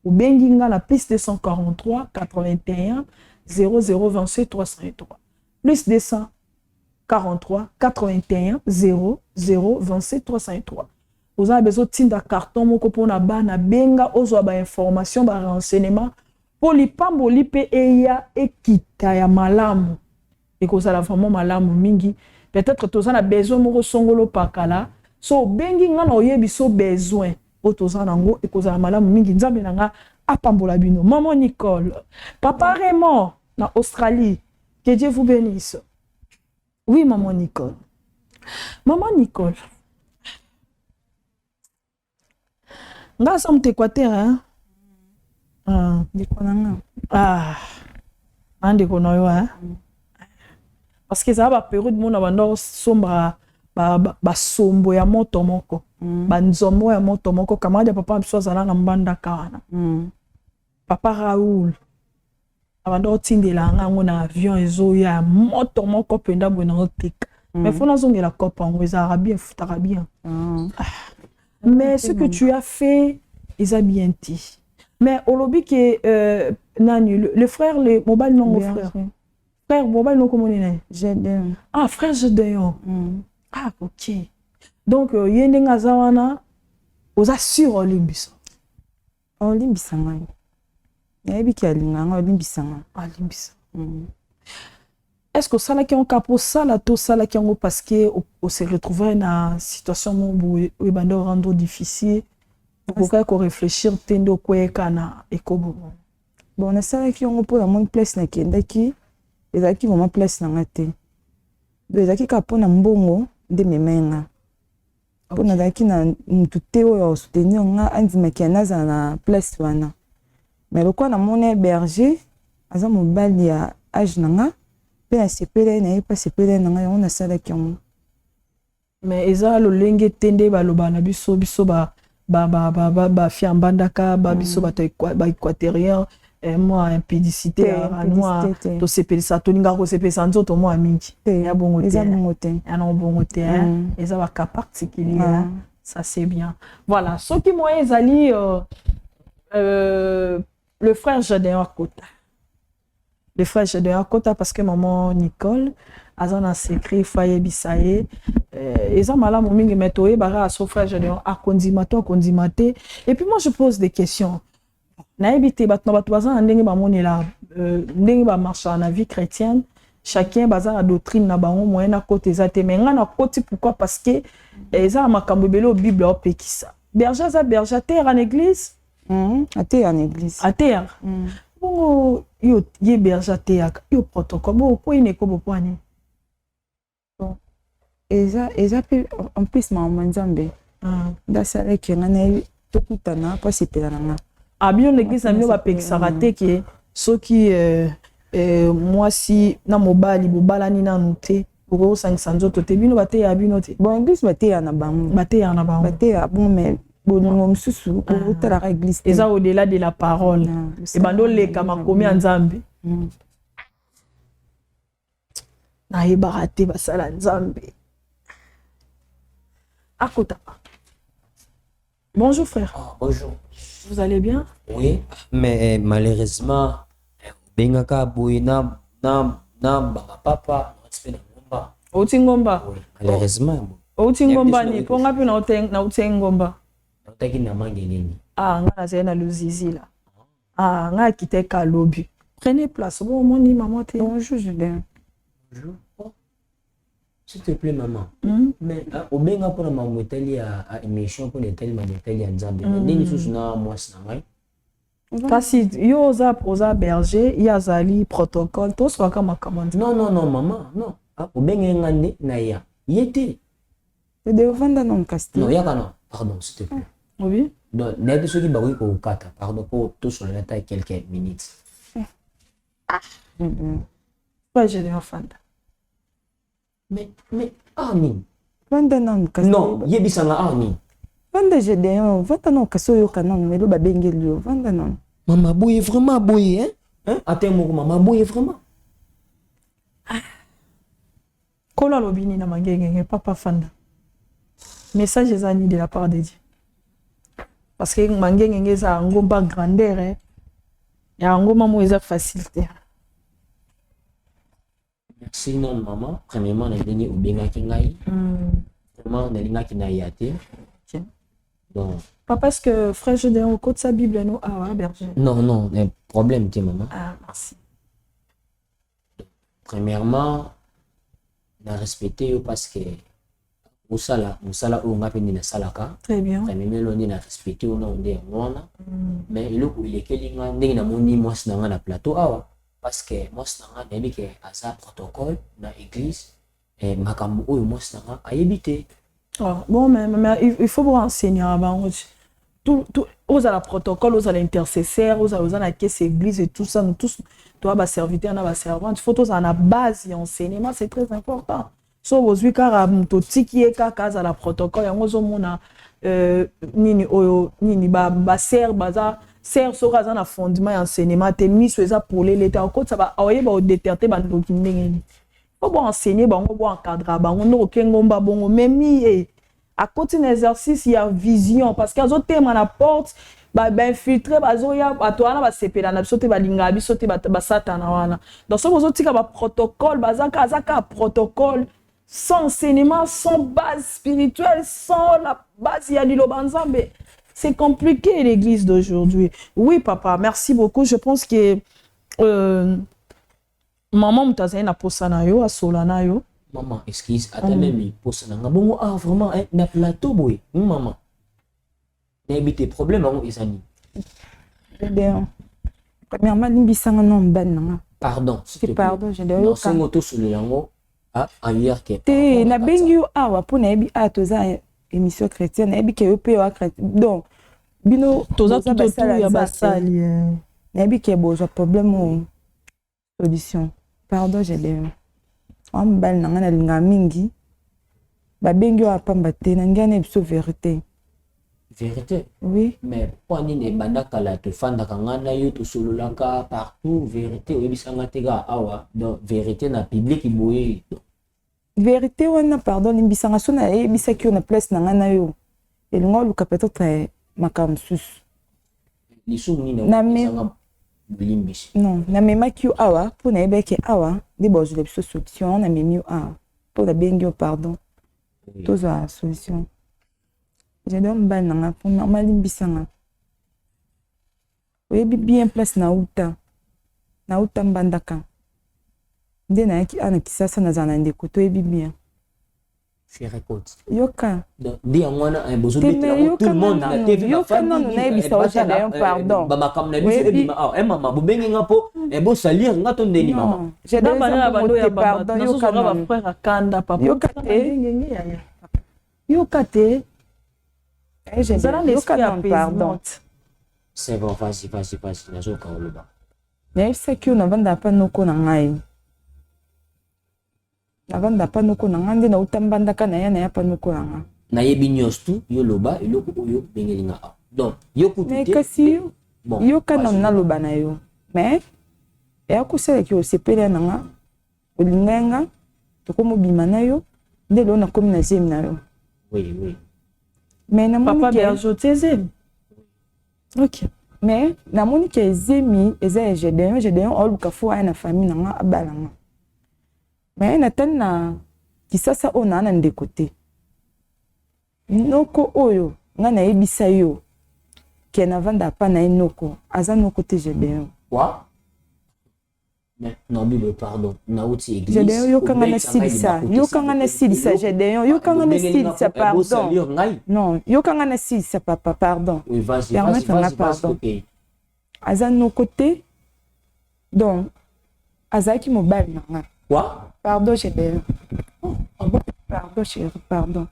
S9: Obenginga na plus 243 81 0027 303. Plus 243 81 0027 303. Vous avez besoin de carton moko pona bana benga ozo ba information ba renseignement pour li pamboli pe eya ekita ya malamu et ko sala vraiment malamu mingi peut-être tozana besoin moko songolo pakala so bengi ngana oyebi so besoin o tozana ngo et ko sala malamu mingi nzambe nanga apambola bino. Maman Nicole, papa Raymond na Australie, que Dieu vous bénisse. Oui maman Nicole. Maman Nicole. Nga sommes Équateur, hein? Ah, hein? Parce que ça va période mon abandon sombra ba sombo ya moto moko. Ba nzombo ya moto moko kamada papa mso zala na mbanda kana. Papa Raoul. Abandon tindela nga na avion ezo ya moto moko penda bona otika. Mais faut na zongela kopa ngweza arabien futara bien. Mais ce que tu as fait, ils ont bien dit. Mais au lobby que Nani, le frère, le mobile non frère. Frère mobile non comment on est? Gédéon. Ah frère Gédéon. Ah ok. Donc yendenga zawana, aux assure Olymbis. Olymbis ngai. Yabi ki alinga Olymbis ngai. Olymbis. Est-ce que ça là qui on capo ça là tout ça là qui on parce que on se retrouver dans situation où il va nous rendre difficile pour qu'on réfléchir tendo quoi kana et comme bon on a ça là qui on pour la moins place na kenda qui et qui vraiment place na ngate de qui capo na mbongo de memenga pour na qui na mutute o soutenir nga andi makana za na place wana mais le quoi na mon berger aza mobali ya âge nanga. Mais eza lo lenge tende ba loba na biso ba fiambandaka ba biso ba équatorien moi impédicité moi to sepelisa to ninga ko sepelisa nzoto moi mingi ya bongo te ya non bongo te eza ba cas particulier ça c'est bien. Voilà ce qui moi ezali le frère Jadéon Kota. Le frère Jadéon Kota parce que maman Nicole azana secret foyer bisaye eza malamu mingi metoye bara a son frère Jadéon akondimate et puis moi je pose des questions na ebité batna batu bazana ndenge ba monela ndenge ba marcher na vie chrétienne chacun bazana doctrine na bango moyen na côté zate mais nga na côté pourquoi parce que eza makambo belo Bible opekisa berger za berger terre en église até en église à terre bon yo ye berger terre yo protocole bon ko ineko bopani bon eza en plus maman nzambe
S1: ndasala ke nga na tokutana po sepela na nga
S9: abino l'église na bino bapekisaka te ke soki mwasi na mobali bobalani nanu te okosangisa nzoto te bino bateya bino te
S1: bon église bateya na bango bateya bon mais bolingo mosusu otalaka église te
S9: eza au-delà de la parole ebanda oleka makomi ya nzambe nayebaka te basala nzambe akota. Bonjour frère.
S2: Bonjour.
S9: Vous allez bien?
S2: Oui, mais malheureusement, bengaka boina na papa ngomba.
S9: Otingomba.
S2: Oui, malheureusement.
S9: Otingomba ni ponga pe na utengomba.
S2: Otaki na mange nini?
S9: Ah, nga na zena luzizi là. Ah, nga kiteka lobi. Prenez place. Bon, moni maman te.
S1: Bonjour Julien.
S2: Bonjour. S'il te plaît, maman. Mais au benga pour ma moteli à émission pour les tels mamoteli en Zambie. Nini sous na moi snamai.
S9: Kasi yo oza berger, ya zali protocole, to so kama commande.
S2: Non, maman, non. Au benga ngande na ya. Yete.
S1: C'est de vendre non casting.
S2: Non, yaka non. Pardon, s'il te plaît.
S9: Oui.
S2: Non, n'est ce qui baroui ko kata. Pardon pour tout sur la taille quelques minutes.
S9: Ouais, j'ai des enfants.
S2: Mais Armin.
S1: Vanda non kasi.
S2: Non, yebisanga Armin.
S1: Vanda Gédéon, vanda non kaso yo kanon mais lo ba bengeli yo, vanda non.
S2: Maman boye vraiment boye hein? Attends mon maman boye vraiment.
S9: Kola lobini na mangenge papa fanda. Message ezani de la part de Dieu. Parce que mangenge za ngomba grandeur hein. Ya ngoma mo eza facilité.
S2: Merci non maman. Premièrement, na lingi ubenga kingai. Vraiment na linga kinai ate. Donc
S9: papa, est-ce que frère Gédéon au côté sa Bible non ah berger.
S2: Non, un problème ti maman.
S9: Ah merci.
S2: Premièrement, na respecter parce que musala o ngapeni na salaka.
S9: Très bien.
S2: Premièrement, on na respecter on ndé ngona. Mais il est kelinga ndenge na moni moi na na plateau awa. Parce que moi je n'ai que à protocole dans l'église et ma caméra moi je n'ai habité.
S9: Bon mais il faut vous renseigner avant tout aux à la protocole aux à l'intercesseur aux à la caisse église et tout ça nous tous toi va serviteur na va servante photos à la base et enseignement c'est très important so aujourd'hui car to tiki e ka à la protocole yango zo mona nini ba ser baza ser sera dans fondement et enseignement te mis sur ça pour l'état au côté ça va oyer ba déterter ba ndoki ndengeni faut bon enseigner bango bon encadrer bango no kengomba bongo même à côté d'un exercice il y a vision parce que azo thème à la porte ba infiltrer bazo ya atwana ba sepela na biso te ba linga biso te ba satana wana donc so bozo tika ba protocole bazaka protocole sans enseignement sans base spirituelle sans la base ya liloba nzambe. C'est compliqué l'église d'aujourd'hui. Oui, papa, merci beaucoup. Je pense que maman mutazana na posana yo asolana yo.
S2: Maman, excuse, attends même posana nga bongo vraiment na plateau boy. Maman. N'habite problème ngo isani.
S1: Gédéon. Premièrement, limbisanga non ban.
S2: Pardon,
S1: s'il te plaît. Pardon, Gédéon.
S2: Non, c'est ngoto sur le yango ailleurs que.
S1: Te na bengi yo awa pour na ebi atoza émission chrétienne et que yo donc bino
S9: toza tout ya basali
S1: na bi ke bozo problème ou solution pardon Gédéon on bal na ngana linga mingi ba bengi wa pamba te na ngana biso vérité oui
S2: mais pour ni banda kala te fanda kangana yo to sololaka partout vérité oyebisanga tega awa donc vérité na public iboye
S1: vérité wana pardon limbisanga so na ebisaki na place na ngana yo elingo luka peut-être makamsus
S2: lisuni
S1: na
S2: blimbisi
S1: non na memaki yo awa pour na ebeke awa de bozo de solution na memi awa pour la bengio pardon toza solution j'ai donc ban na pour normal limbisanga oyebi bien place na uta mbandaka nde na yaki ana kisasa na zana ndeko toyebi bien
S2: je récolte
S1: yoka
S2: ndi yangwana besoin de tout le monde na TV na famille
S1: na ebisa ocha d'ailleurs pardon
S2: ba makam na biso ebi ma mama bobengi ngapo bo salir ngato ndeni mama
S9: je dois bana bando ya pardon yoka ba frère akanda papa
S1: yoka te
S9: Zala l'esprit
S1: pardon.
S9: apaisante.
S2: C'est bon, vas-y. Nazo kaoloba.
S1: Mais c'est que on va pas nous connaître. Navanda pa noko na ngande na utambanda kana ya pa noko na nga.
S2: Na yebi nyostu yo loba eloko oyo bengelinga a. Donc yo kutu
S1: Mais kasi
S2: bon,
S1: yo kana na loba na yo. Mais ya kusela ki osepele na nga olingenga to ko mobima na yo ndelo na komi na zemi na yo.
S2: Oui.
S1: Mais na
S9: Papa
S1: moni
S9: Berjo Tezem. Ok.
S1: mais na moni ke zemi eza Gedeon oluka fo na famille na nga abala nga. Mais na tan na kisasa ona na ndekote. Noko oyo nga na yebisa yo ke na vanda pa na inoko aza noko te Gedeon.
S2: Quoi? Mais non, Bible, pardon. Nauti église.
S1: Gedeon yo kanga na silisa. Yo kanga na silisa Gedeon. Yo kanga na silisa pardon. Non, yo kanga na silisa papa pardon.
S2: Oui, vas-y.
S1: Pardon. Aza noko te. Donc azaki mobile na nga.
S2: Quoi?
S1: Pardon Gedeon. Pardon chérie, pardon.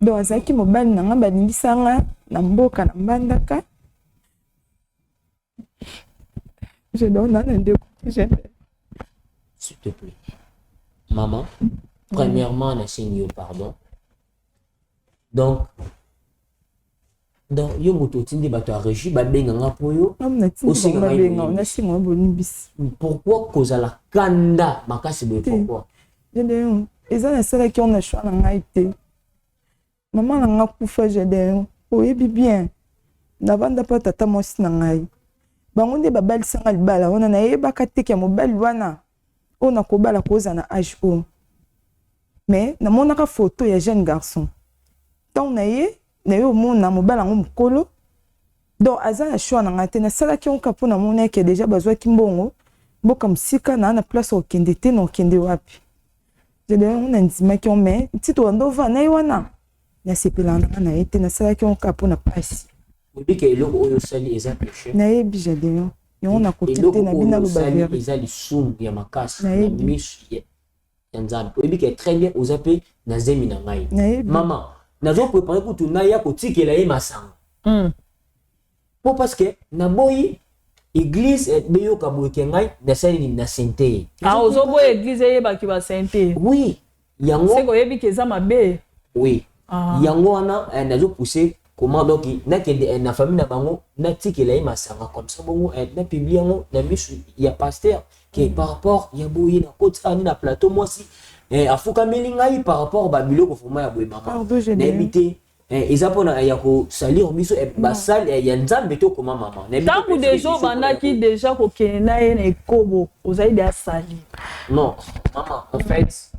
S1: Donc azaki mobile na nga balingisanga na mboka na mbandaka. Je donne un deux.
S2: S'il te plaît. Maman, premièrement, on a signé pardon. Donc, yo moto tindi bato a régi ba benga nga po yo. Pourquoi cause la kanda makasi be pourquoi?
S1: Gedeon, eza na sala ki on a choix na ngai te. Maman na nga kufa Gedeon. Oyebi bien. Na vanda pa tata mosi na ngai. Bango nde babalisanga libala wana na yebaka te ke mobali wana ona kobala koza na âge o. Mais namonaka photo ya jeune garçon. Donc na ye omona mobala ngo mukolo. Donc aza na choix na ngate na sala ki onka pona mona ke déjà bazwa kimbongo. Mboka msika na place okende te na okende wapi. Je dis on ndima ki on mais tito ndova na wana. Na sepela na ye te na sala ki onka pona passe.
S2: Oui, que l'eau au sali est un péché.
S1: Nae Gedeon. Yo na kokite na bina lobavere.
S2: Les ali soum ya makasi na mish ya nzambe. Oui, que très bien aux appels na zemi na ngai. Maman, nazo préparer pour tuna ya kotikela ye masanga. Pour parce que na boyi église et beyo kaboke ngai na sali na sainteté.
S9: Ah ozobo église ye ba ki ba sainteté.
S2: Oui, yango.
S9: C'est ko yebi ke za mabe.
S2: Oui. Yango wana nazo pousser comment donc na famille na bango na tikela ye masanga comme ça bongo na publier ngo na misu ya pasteur qui par rapport ya boye na kota na plateau moi si afuka melinga yi par rapport ba biloko format ya boye maman na éviter ezapona ya ko salir miso basal ya nzambe to koma maman
S9: tant que des gens bandaki déjà ko kena ye na ekobo ozaide a sali.
S2: Non maman en fait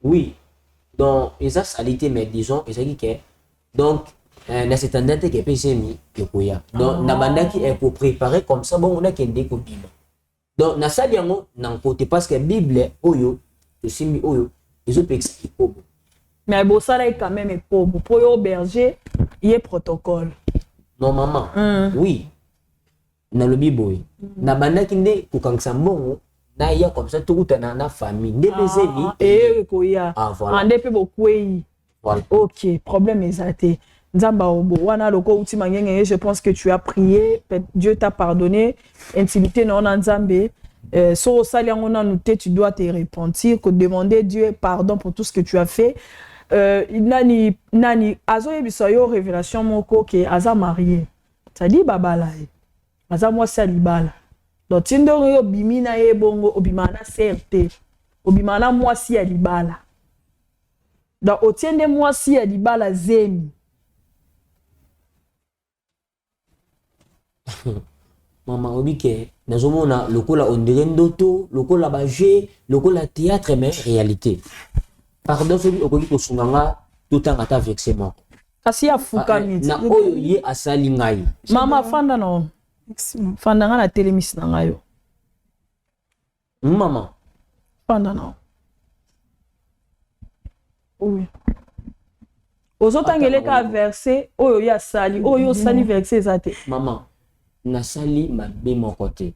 S2: oui donc eza salité mais disons ezaki que donc na cette tendance que PCMI yokoya donc na bandaki pour préparer comme ça bon on a kende ko bible donc na sali yango na côté parce que bible oyo to simi oyo les autres expliquent ko
S9: mais bon ça là quand même pour yo berger il y a protocole.
S2: Non maman oui na le bible na bandaki nde ko kangsa mbongo na ya comme ça tout na famille nde PCMI
S9: et koya
S2: voilà
S9: ande pe bokwei
S2: voilà
S9: OK problème exacté. Nzamba obo wana loko utima ngenge je pense que tu as prié Dieu t'a pardonné intimité non nzambe so sali ngona nuté tu dois te repentir que demander Dieu pardon pour tout ce que tu as fait nani azo yebisa yo révélation moko que aza marié ça dit babala aza moi salibala donc tindo yo bimina ye bongo obimana certé obimana moi si alibala donc otiende moi si alibala zemi.
S2: Maman obike nazomona lokola ondire ndoto lokola baje lokola théâtre mais réalité pardon soki okoki kosunganga totanga ta vexement
S9: kasi afuka miti
S2: na oyo ye asali ngai
S9: mama fanda no fanda nga na telemisi na ngayo
S2: maman
S9: fanda no oui ozotangeleka verset oyo ya sali oyo sali verset ezate
S2: maman nasali mabe moko te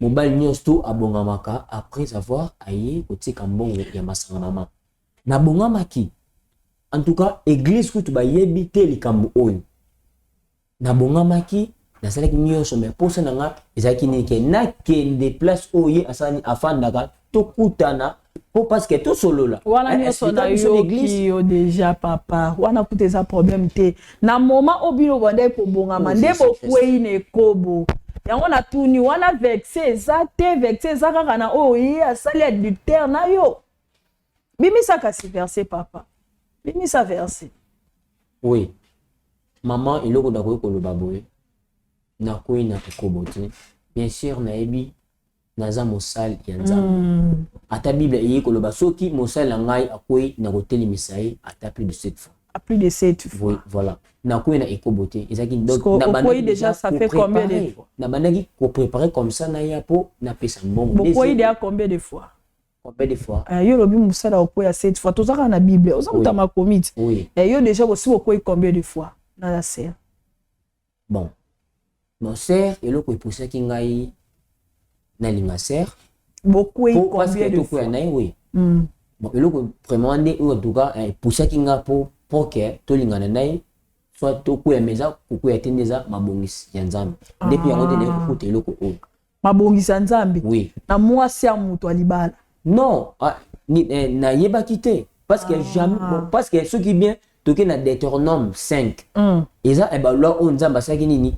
S2: mobali nyonso abongamaka après avoir aye kotika mbongo ya masanga mama nabongamaki en tout cas église kutu bayebi te likambo oyo nabongamaki nasalaki nyonso mais posa na nga ezalaki nini ke nakende place oyo ye asani afandaka tokutana po parce que tosolola
S9: wana nyonso na yoki yo déjà papa wana kuta eza problème te na moment oyo bino banda ekobongama nde bokwei na ekobo yango na tuni wana vexe eza te vexe eza kaka na oyo ye asali adultère na yo bimisa kasi verset papa bimisa verset
S2: oui maman eloko nakoki koloba boye nakoyi na ekobo te bien sûr nayebi naza mosali ya nzambe ata bible eyi koloba soki mosali na ngai akoyi na kotelemisa ye ata plus de 7 fois
S9: à plus de 7 fois
S2: oui, voilà nakoyi na ekobo te ezaki
S9: déjà ça fait combien de fois
S2: nabandaki kopréparer comme ça na ya po napesa mbongo
S9: bokoyi déjà combien de fois
S2: combien de fois
S9: yo lobi mosala okoya 7 fois tozaka na bible oza kuta makomiti
S2: oui
S9: yo déjà bosi bokoyi combien de fois na la serre
S2: bon mon sœur eloko epusaki ngai nalinga sœur
S9: bokoyi combien de fois
S2: na oui bon eloko vraiment nde en tout cas epusaki nga po ke tolingana naye soit tokuya meza kokuya te ndeza mabongisi ya nzambe depuis yango te nakokuta eloko oyo
S9: mabongisi ya nzambe
S2: oui
S9: na mwasi ya moto alibala
S2: non nayebaki te parce que jamais parce que soki bien toke na Deutéronome 5 eza ebalwa oyo nzambe asalaki nini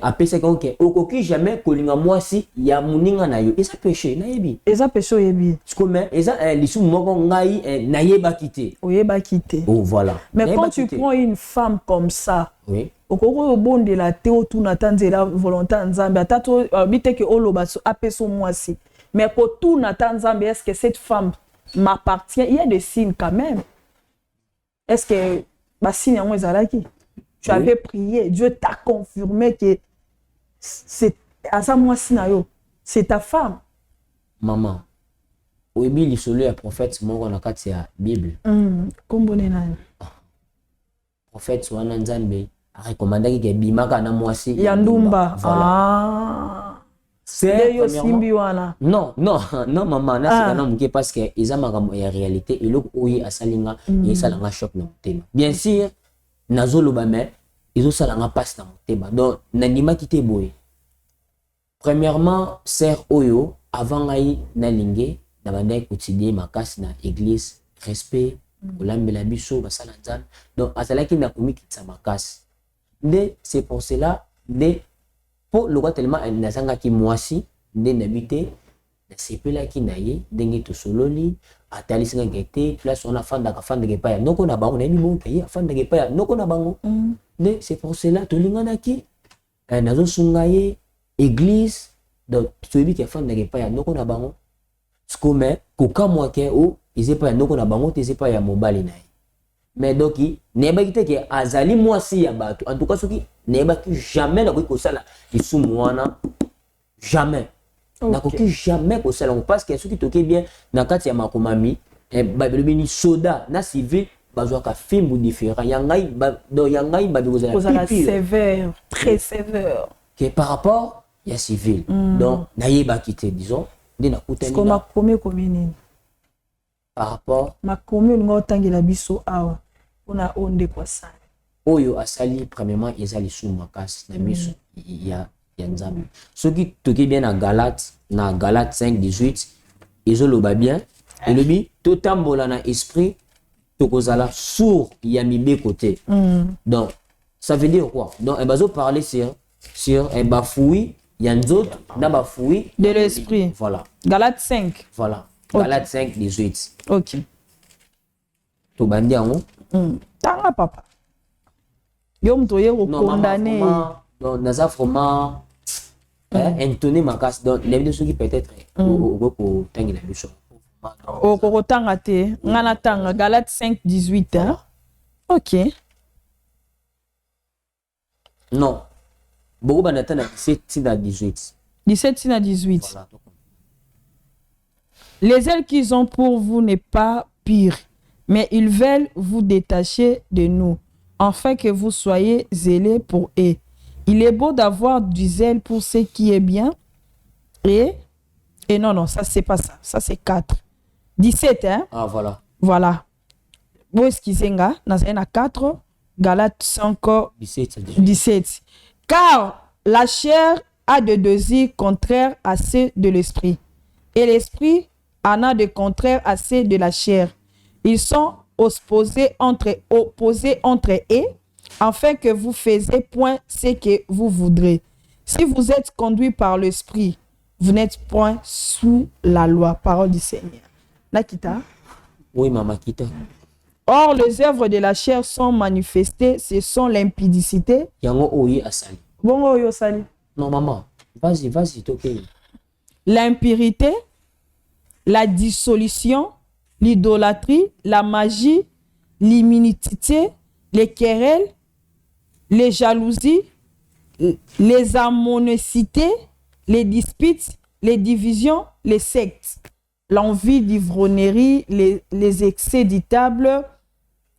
S2: apesaki oke okoki jamais kolinga mwasi ya moninga na yo eza péché nayebi
S9: eza péché oyebi
S2: sikome eza lisumu moko ngai nayebaki te
S9: oyebaki te
S2: oh voilà
S9: mais quand tu prends une femme comme ça
S2: oui
S9: okoki obondela te otuna ta nzela volonté ya nzambe ata tobi te ke oloba apesa mwasi mais kotuna ta nzambe est-ce que cette femme m'appartient il y a des signes quand même est-ce que basigne yango ezalaki tu avais prié, Dieu t'a confirmé que c'est à ça moi sinayo, c'est ta femme.
S2: Maman, oyebi lisolo ya prophète moko na kati ya Bible.
S9: Kombone na.
S2: Prophète wana nzambe arekomandaki ke bimaka na mwasi
S9: ya ndumba.
S2: Voilà.
S9: C'est yo simbi wana.
S2: Non maman, na sika na muke parce que eza makambo ya réalité eloko oyi asalinga yesalanga choc na motema. Bien sûr nazoloba mais ezosalanga passe na motema donc nandimaki te boye premièrement sœur oyo avant ngai nalinge nabandaki kotidie makasi na église respect kolambela biso basala nzambe donc azalaki na komikitisa makasi nde c'est pour cela nde po lokwa tellement nazangaki mwasi nde nabi te nasepelaki na ye ndenge tosololi atalisingaki te place wana afandaka epai ya noko na bango nayebi bonke ye afandaka epai ya noko na bango nde c'est pour cela tolinganaki nazosunga ye église donc toyebi ke afandaka epai ya noko na bango sikome kokamwake o eza epai ya noko na bango te eza epai ya mobali na ye mais donc nayebaki te ke azali mwasi ya bato en tout cas soki nayebaki jamais nakoki kosala lisumu wana jamais nakoki jamais kosala yango parce que soki toke bien na kati ya makomami balobi ni soda na civil bazwaka fimbu différent ya ngai babi kozala
S9: sévère très sévère
S2: que par rapport ya civil donc nayebaki te disons nde nakutani
S9: ko makomi nini
S2: par rapport
S9: makomi olinga otangela biso awa mpona oyo nde kwasala
S2: oyo asali premièrement eza lisumu makasi na miso ya nzambe soki toki bien na Galate 5:18 ezoloba bien elobi totambola na esprit tokozala sourd ya mibeko te donc ça veut dire quoi donc bazo parler sur bafoui ya nzoto na bafoui
S9: de l'esprit
S2: voilà
S9: Galate 5
S2: voilà Galate 5:18
S9: ok
S2: to bandi yango
S9: tanga papa yo mto ye ko condamné
S2: donc naza vraiment intonné makasi donc nabi soki peut-être ko tangela biso
S9: okoko tanga te ngana tanga Galate 5:18 hein? Ok
S2: non beaucoup banata na 17 à 18
S9: 17 à 18 voilà. Les ailes qu'ils ont pour vous n'est pas pire, mais ils veulent vous détacher de nous, afin que vous soyez zélés pour eux. Il est beau d'avoir du zèle pour ce qui est bien. Et non, ça c'est pas ça. Ça c'est 4. 17, hein?
S2: Ah, voilà.
S9: Voilà. Bon, excusez-moi, dans un 4, Galates 5, 17. Car la chair a de désirs contraires à ceux de l'esprit, et l'esprit en a de contraires à ceux de la chair. Ils sont opposés entre eux, afin que vous faisiez point ce que vous voudrez. Si vous êtes conduit par l'esprit, vous n'êtes point sous la loi. Parole du Seigneur. Nakita?
S2: Oui, maman Kita.
S9: Or, les œuvres de la chair sont manifestées, ce sont l'impudicité.
S2: Yango oyi asali.
S9: Bon, oyo sali.
S2: Non, maman, vas-y, ok.
S9: L'impurité, la dissolution, l'idolâtrie, la magie, l'immunité, les querelles, les jalousies, les amonicités, les disputes, les divisions, les sectes, l'envie d'ivrognerie, les excès d'irritable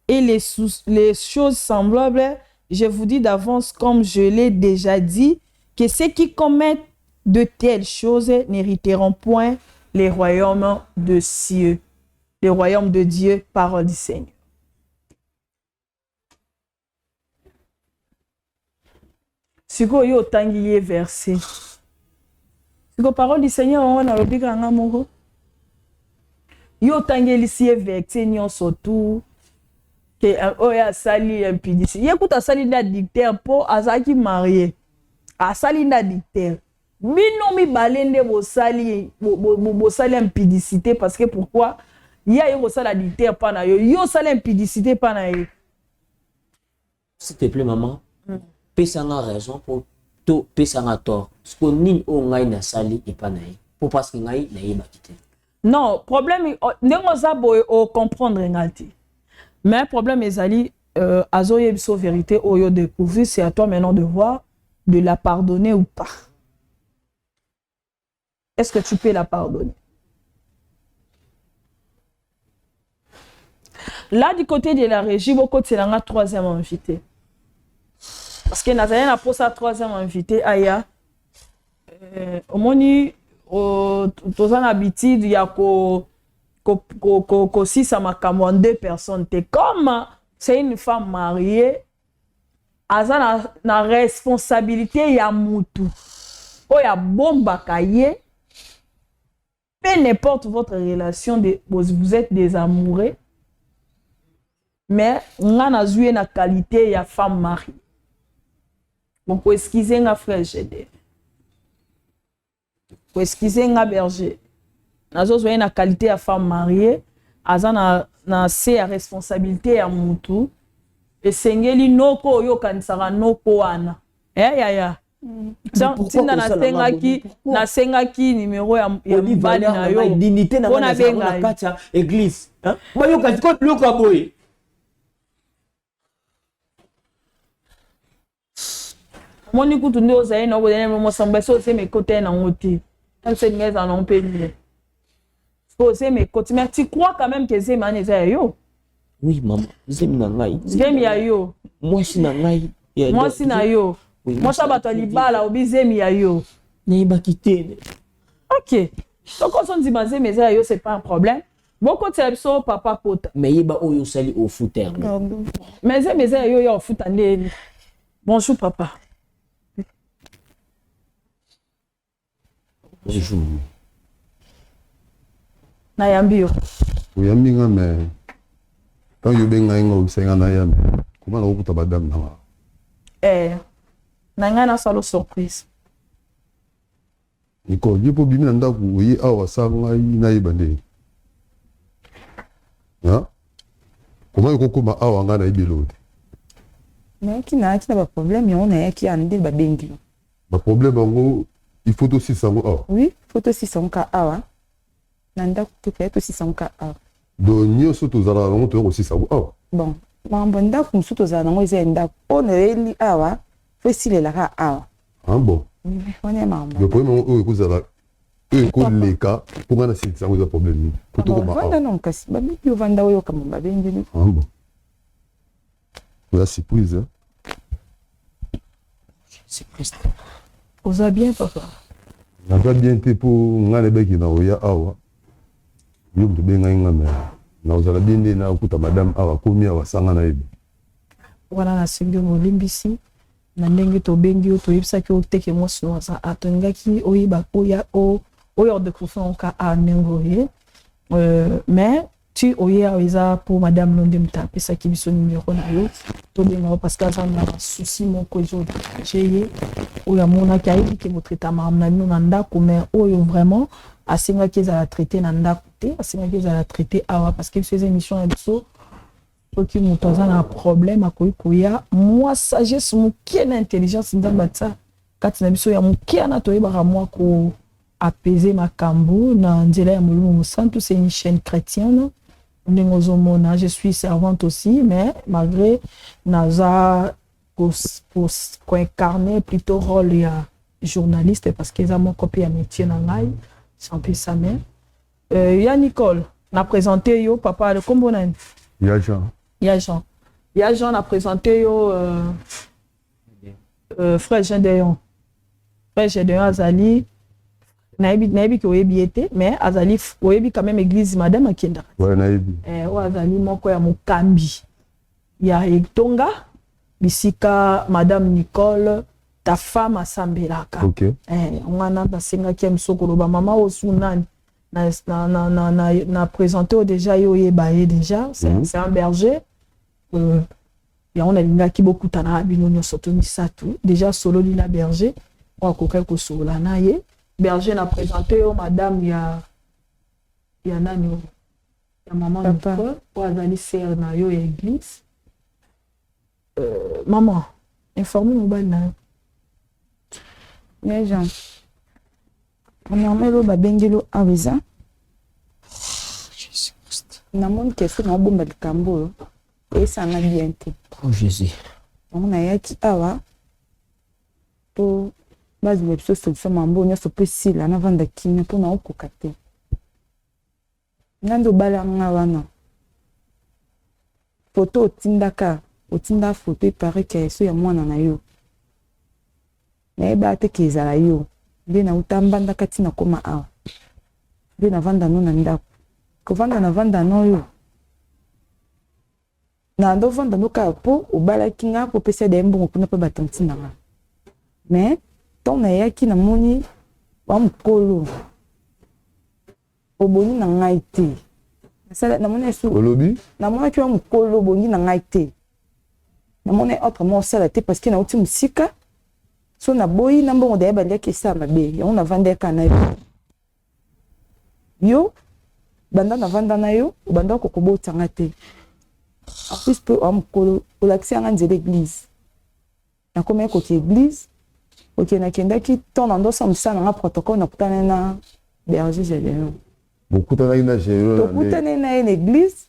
S9: et les choses semblables. Je vous dis d'avance, comme je l'ai déjà dit, que ceux qui commettent de telles choses n'hériteront point les royaumes de cieux, les royaumes de Dieu, parole du Seigneur. Siko yo tangi ye verset. Siko parole du Seigneur on a lobika nga moko. Yo tangi lisi verset nyonso tout que oya sali impudicité. Yekuta sali na dictaire po azaki marié. Asali na dictaire. Bino mi balende bo sali impudicité parce que pourquoi? Ya yo sala dictaire pa na yo. Yo sali impudicité pa na yo.
S2: S'il te plaît maman. Pesanga raison pour to pesanga tort. Ce qu'on ni o ngai na sali et pas naï. Pour parce que ngai naï bakite.
S9: Non, problème nengo za boy o comprendre ngati. Mais problème ezali azoye biso vérité oyo découvrir, c'est à toi maintenant de voir de la pardonner ou pas. Est-ce que tu peux la pardonner? Là du côté de la régie, beaucoup de la troisième invité. Parce que Nazaré n'a pas sa troisième invité, Aya. Au moni, tous en habitude, il y a si ça m'a comme 2 personnes. Comme c'est une femme mariée, Aza na responsabilité ya mutu. O ya bomba kaye. Peu n'importe votre relation, vous êtes des amoureux. Mais on a na qualité ya femme mariée. Bon, pour excuser nga frère Gédé. Pour excuser nga berger. Nazo zoye na qualité ya femme mariée, aza na se ya responsabilité ya mutu. Et sengeli noko yo kanisara noko wana. Ya. Tina na sengaki numéro ya mbali na yo.
S2: Dignité na na katia église. Hein? Ba yo kasi ko loka boy.
S9: Moni kutu ndio zaye na bodene mo samba so se me côté na ngoti. C'est une maison en pays. C'est mes côtés. Mais tu crois quand même que c'est mané yo?
S2: Oui maman, c'est nangai.
S9: Zemi ya yo.
S2: Moi si nangai.
S9: Moi si na yo. Moi ça ba to libala obizemi ya yo.
S2: Ne ba kité.
S9: OK. Donc quand on dit mazemi ya yo c'est pas un problème. Beaucoup de so papa pota.
S2: Mais yeba oyo sali au footer.
S9: Mais zemi ya yo au foot ande. Bonjour papa.
S3: Bonjour.
S9: Na yambi yo.
S3: Uyambi nga me. Quand yo benga ngo bisenga na ya me. Comment na okuta badam na.
S9: Na nga na solo surprise.
S3: Niko yipo bimi na ndaku oyi awa sanga na yibande. Ha? Comment yo kokoma awa nga na yibelode.
S1: Mais qui n'a pas de problème, on a qui a des babengi.
S3: Ba problème ngo il faut aussi savoir.
S1: Oui, faut aussi savoir awa. Nanda peut aussi savoir awa.
S3: Donc nyo soto zala ngo to aussi savoir.
S1: Bon, mambonda kum soto zala ngo zenda on eli awa, faut si le la awa.
S3: Ah bon.
S1: Oui, on est mambo.
S3: Le problème o ko zala ko leka pour ngana si ça ngo problème. Pour to ma awa.
S1: Non kasi ba bi yo vanda yo kama ba bengi.
S3: Ah bon. La surprise.
S2: C'est presque.
S9: Osa bien papa.
S3: Na pas bien te pour ngale beki na oya awa. Yo to benga ngame. naozala bien nde nakuta madame awa komi awa sanga na yebi
S9: wana nasengi olimbisi na ndenge tobengi yo toyebisaki yo teke mwasi waza atongaki oyeba oyo de confond ka a ndenge oye mais tu oye eza pour madame Londe Muta apesaki biso numéro na yo tobenga yo parce que aza na souci moko ezodanger ye oyo amonaki ayebi ke botraita makambo na bino na ndako mais oyo vraiment asengaki ezala traité na ndako te asengaki ezala traité awa parce que biso eza émission na biso soki moto aza na problème akoki koya mwa sagesse mokie na intelligence nzambe atia kati na biso ya mokie wana toyebaka mwa ko apaiser makambo na nzela ya molimo mosantu. C'est une chaîne chrétienne ndenge ozomona. Je suis servante aussi mais malgré naza koincarner plutôt rôle ya journaliste parce que eza moko mpe ya métier na ngai champi sa mère. Ya Nicole na présenté yo papa le kombo nani
S3: ya Jean.
S9: Ya Jean a présenté yo frère Jean Deyon. Frère Jean Deyon azali nayebi ki oyebi ete mais azali oyebi quand même église madame akenda.
S3: Ouais nayebi.
S9: O azali moko ya mokambi ya Etonga bisika madame Nicole ta femme asambelaka.
S3: OK.
S9: Ngana basengaki msokolo ba mama osunani na présenté déjà yo yebaye déjà c'est un berger. Ya on a lingaki beaucoup tana bino nyonso to misatu déjà solo lila berger on akoka ko sola na ye berger na présenté yo madame ya nani ya maman Nicole pour azali sœur na yo ya église maman informer mobile na
S1: ya Jean premièrement ba bengelo aweza namoni keso na bomba likambo esanga bien te.
S2: Oh Jésus.
S1: On a yaki awa po base de biso solution mambo nyonso pe sila na vanda kimia po na okoka te. Ngando bala nga wana. Photo otinda photo epare ke so ya mwana na yo. Na eba te ke ezala yo. Nde na utambanda kati na koma awa. Nde na vanda no na ndako. Ko vanda na vanda no yo. Na ndo vanda no ka po obala kinga po pesa de mbongo kuna pa batanti na nga. Mais ton na yaki na moni wa mkolo. Oboni na ngai te. Sala na moni su
S3: Olobi?
S1: Na moni ki wa mkolo bongi na ngai te. Na moni autrement sala te parce que na uti musika. So na boyi na mbongo de balia ki sa mabe. Ya on a vendre ka na yo. Banda na vanda na yo, banda ko kobota ngate. En plus peu am ko l'accès à l'église. Na comme ko église, OK na kenda ki ton ando samsa na protocole na kutana na berger Gédéon.
S3: Beaucoup tana ina Gédéon.
S1: To kutana na l'église,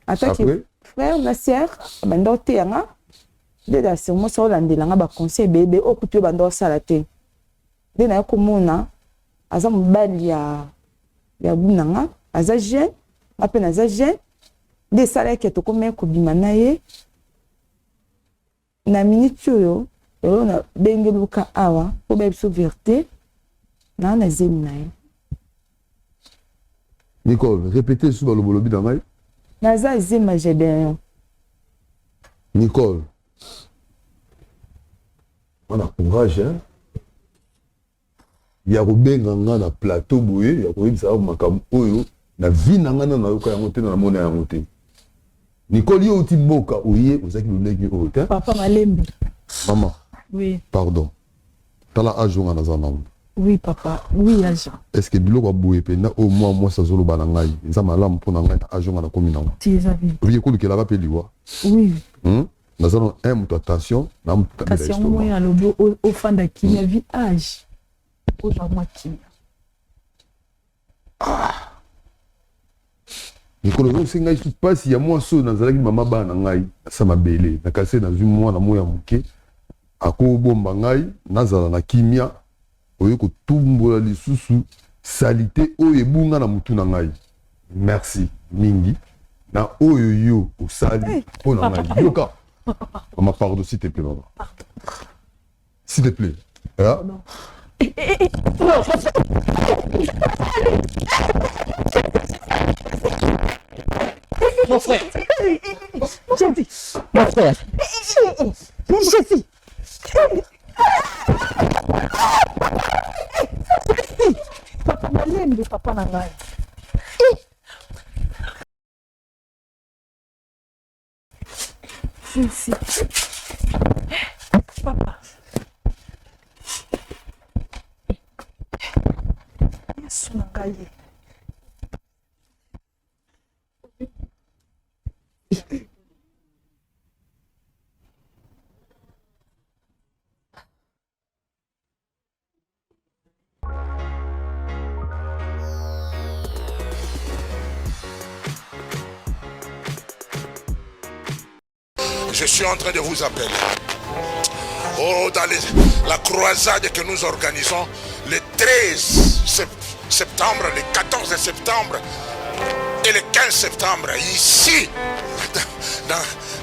S1: attaque frère na sœur, banda te yanga. De la sermo so landela nga ba conseil bébé o kutu banda sala te. De na ko mona azam bali ya bunanga. Aza jeune, appelle aza jeune, des salaires qui est comme un kobima na ye. Na minute yo, na bengeluka awa, po ba biso vérité, na zemi na ye.
S3: Nicole, répétez sous le bolobi dans ngai.
S1: Na za zema Gédéon.
S3: Nicole. On a courage hein. Ya kobenga nga na plateau boye, ya koyebisa makambo oyo. Na vie nangana na yoka yango te na mona yango te. Nicole yo uti mboka oye ozaki loleki oyo te.
S9: Papa Malembe.
S3: Maman.
S9: Oui.
S3: Pardon. Tala ajonga na zanam.
S9: Oui papa. Oui agent.
S3: Est-ce que biloko boye pe na au moi ça zolo bana ngai. Nza malamu pona ngai ajonga na komi nango.
S9: Tu es avis.
S3: Oui ko ke la rappel liwa.
S9: Oui.
S3: Na zano muto attention na muto
S9: tabela. Kasi on moya lobo au fanda qui a vie âge. Au genre qui.
S3: Nicole zo singa isu pasi ya mwa so nazalaki mama bana ngai sa mabele nakase na zwi mwana moya muke akobomba ngai nazala na kimia oyo ko tumbola lisusu salite oyo ebunga na mutu na ngai merci mingi na oyo yo osali pona ngai yoka maman pardon s'il te plaît maman s'il te plaît hein?
S9: mon frère. J'ai dit, mon frère. J'ai dit. Papa nalembe papa na ngai. Je sais. Papa. Yesu na ngai.
S7: Je suis en train de vous appeler. Oh, dans la croisade que nous organisons le 13 septembre, le 14 septembre et le 15 septembre, ici,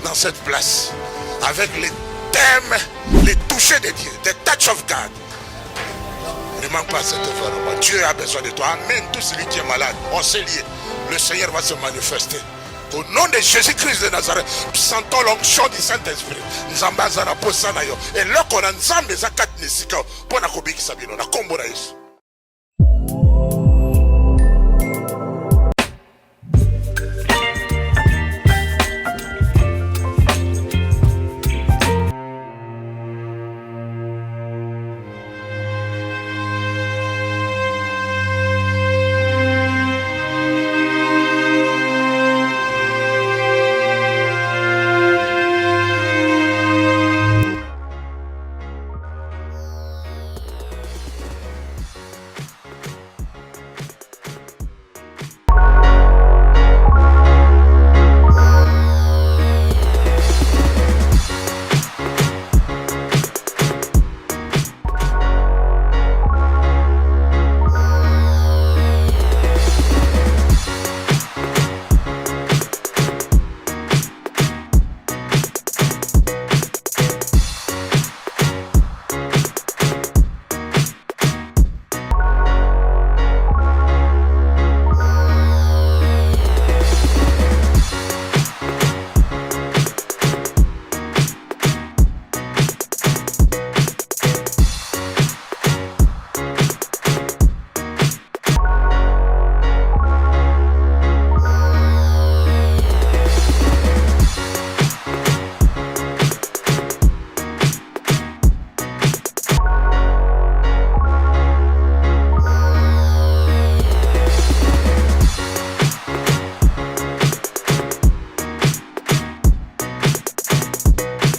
S7: dans cette place, avec le thème, les touchés de Dieu, the touch of God. Ne manque pas cette œuvre. Dieu a besoin de toi. Amen. Tout celui qui est malade, on s'est lié. Le Seigneur va se manifester. Au nom de Jésus-Christ de Nazareth, sentons l'onction du Saint-Esprit. Nzamba zana posana yo. Et là qu'on a nzambe za kat nesika, pona kobiki sabino na kombo na Yesu.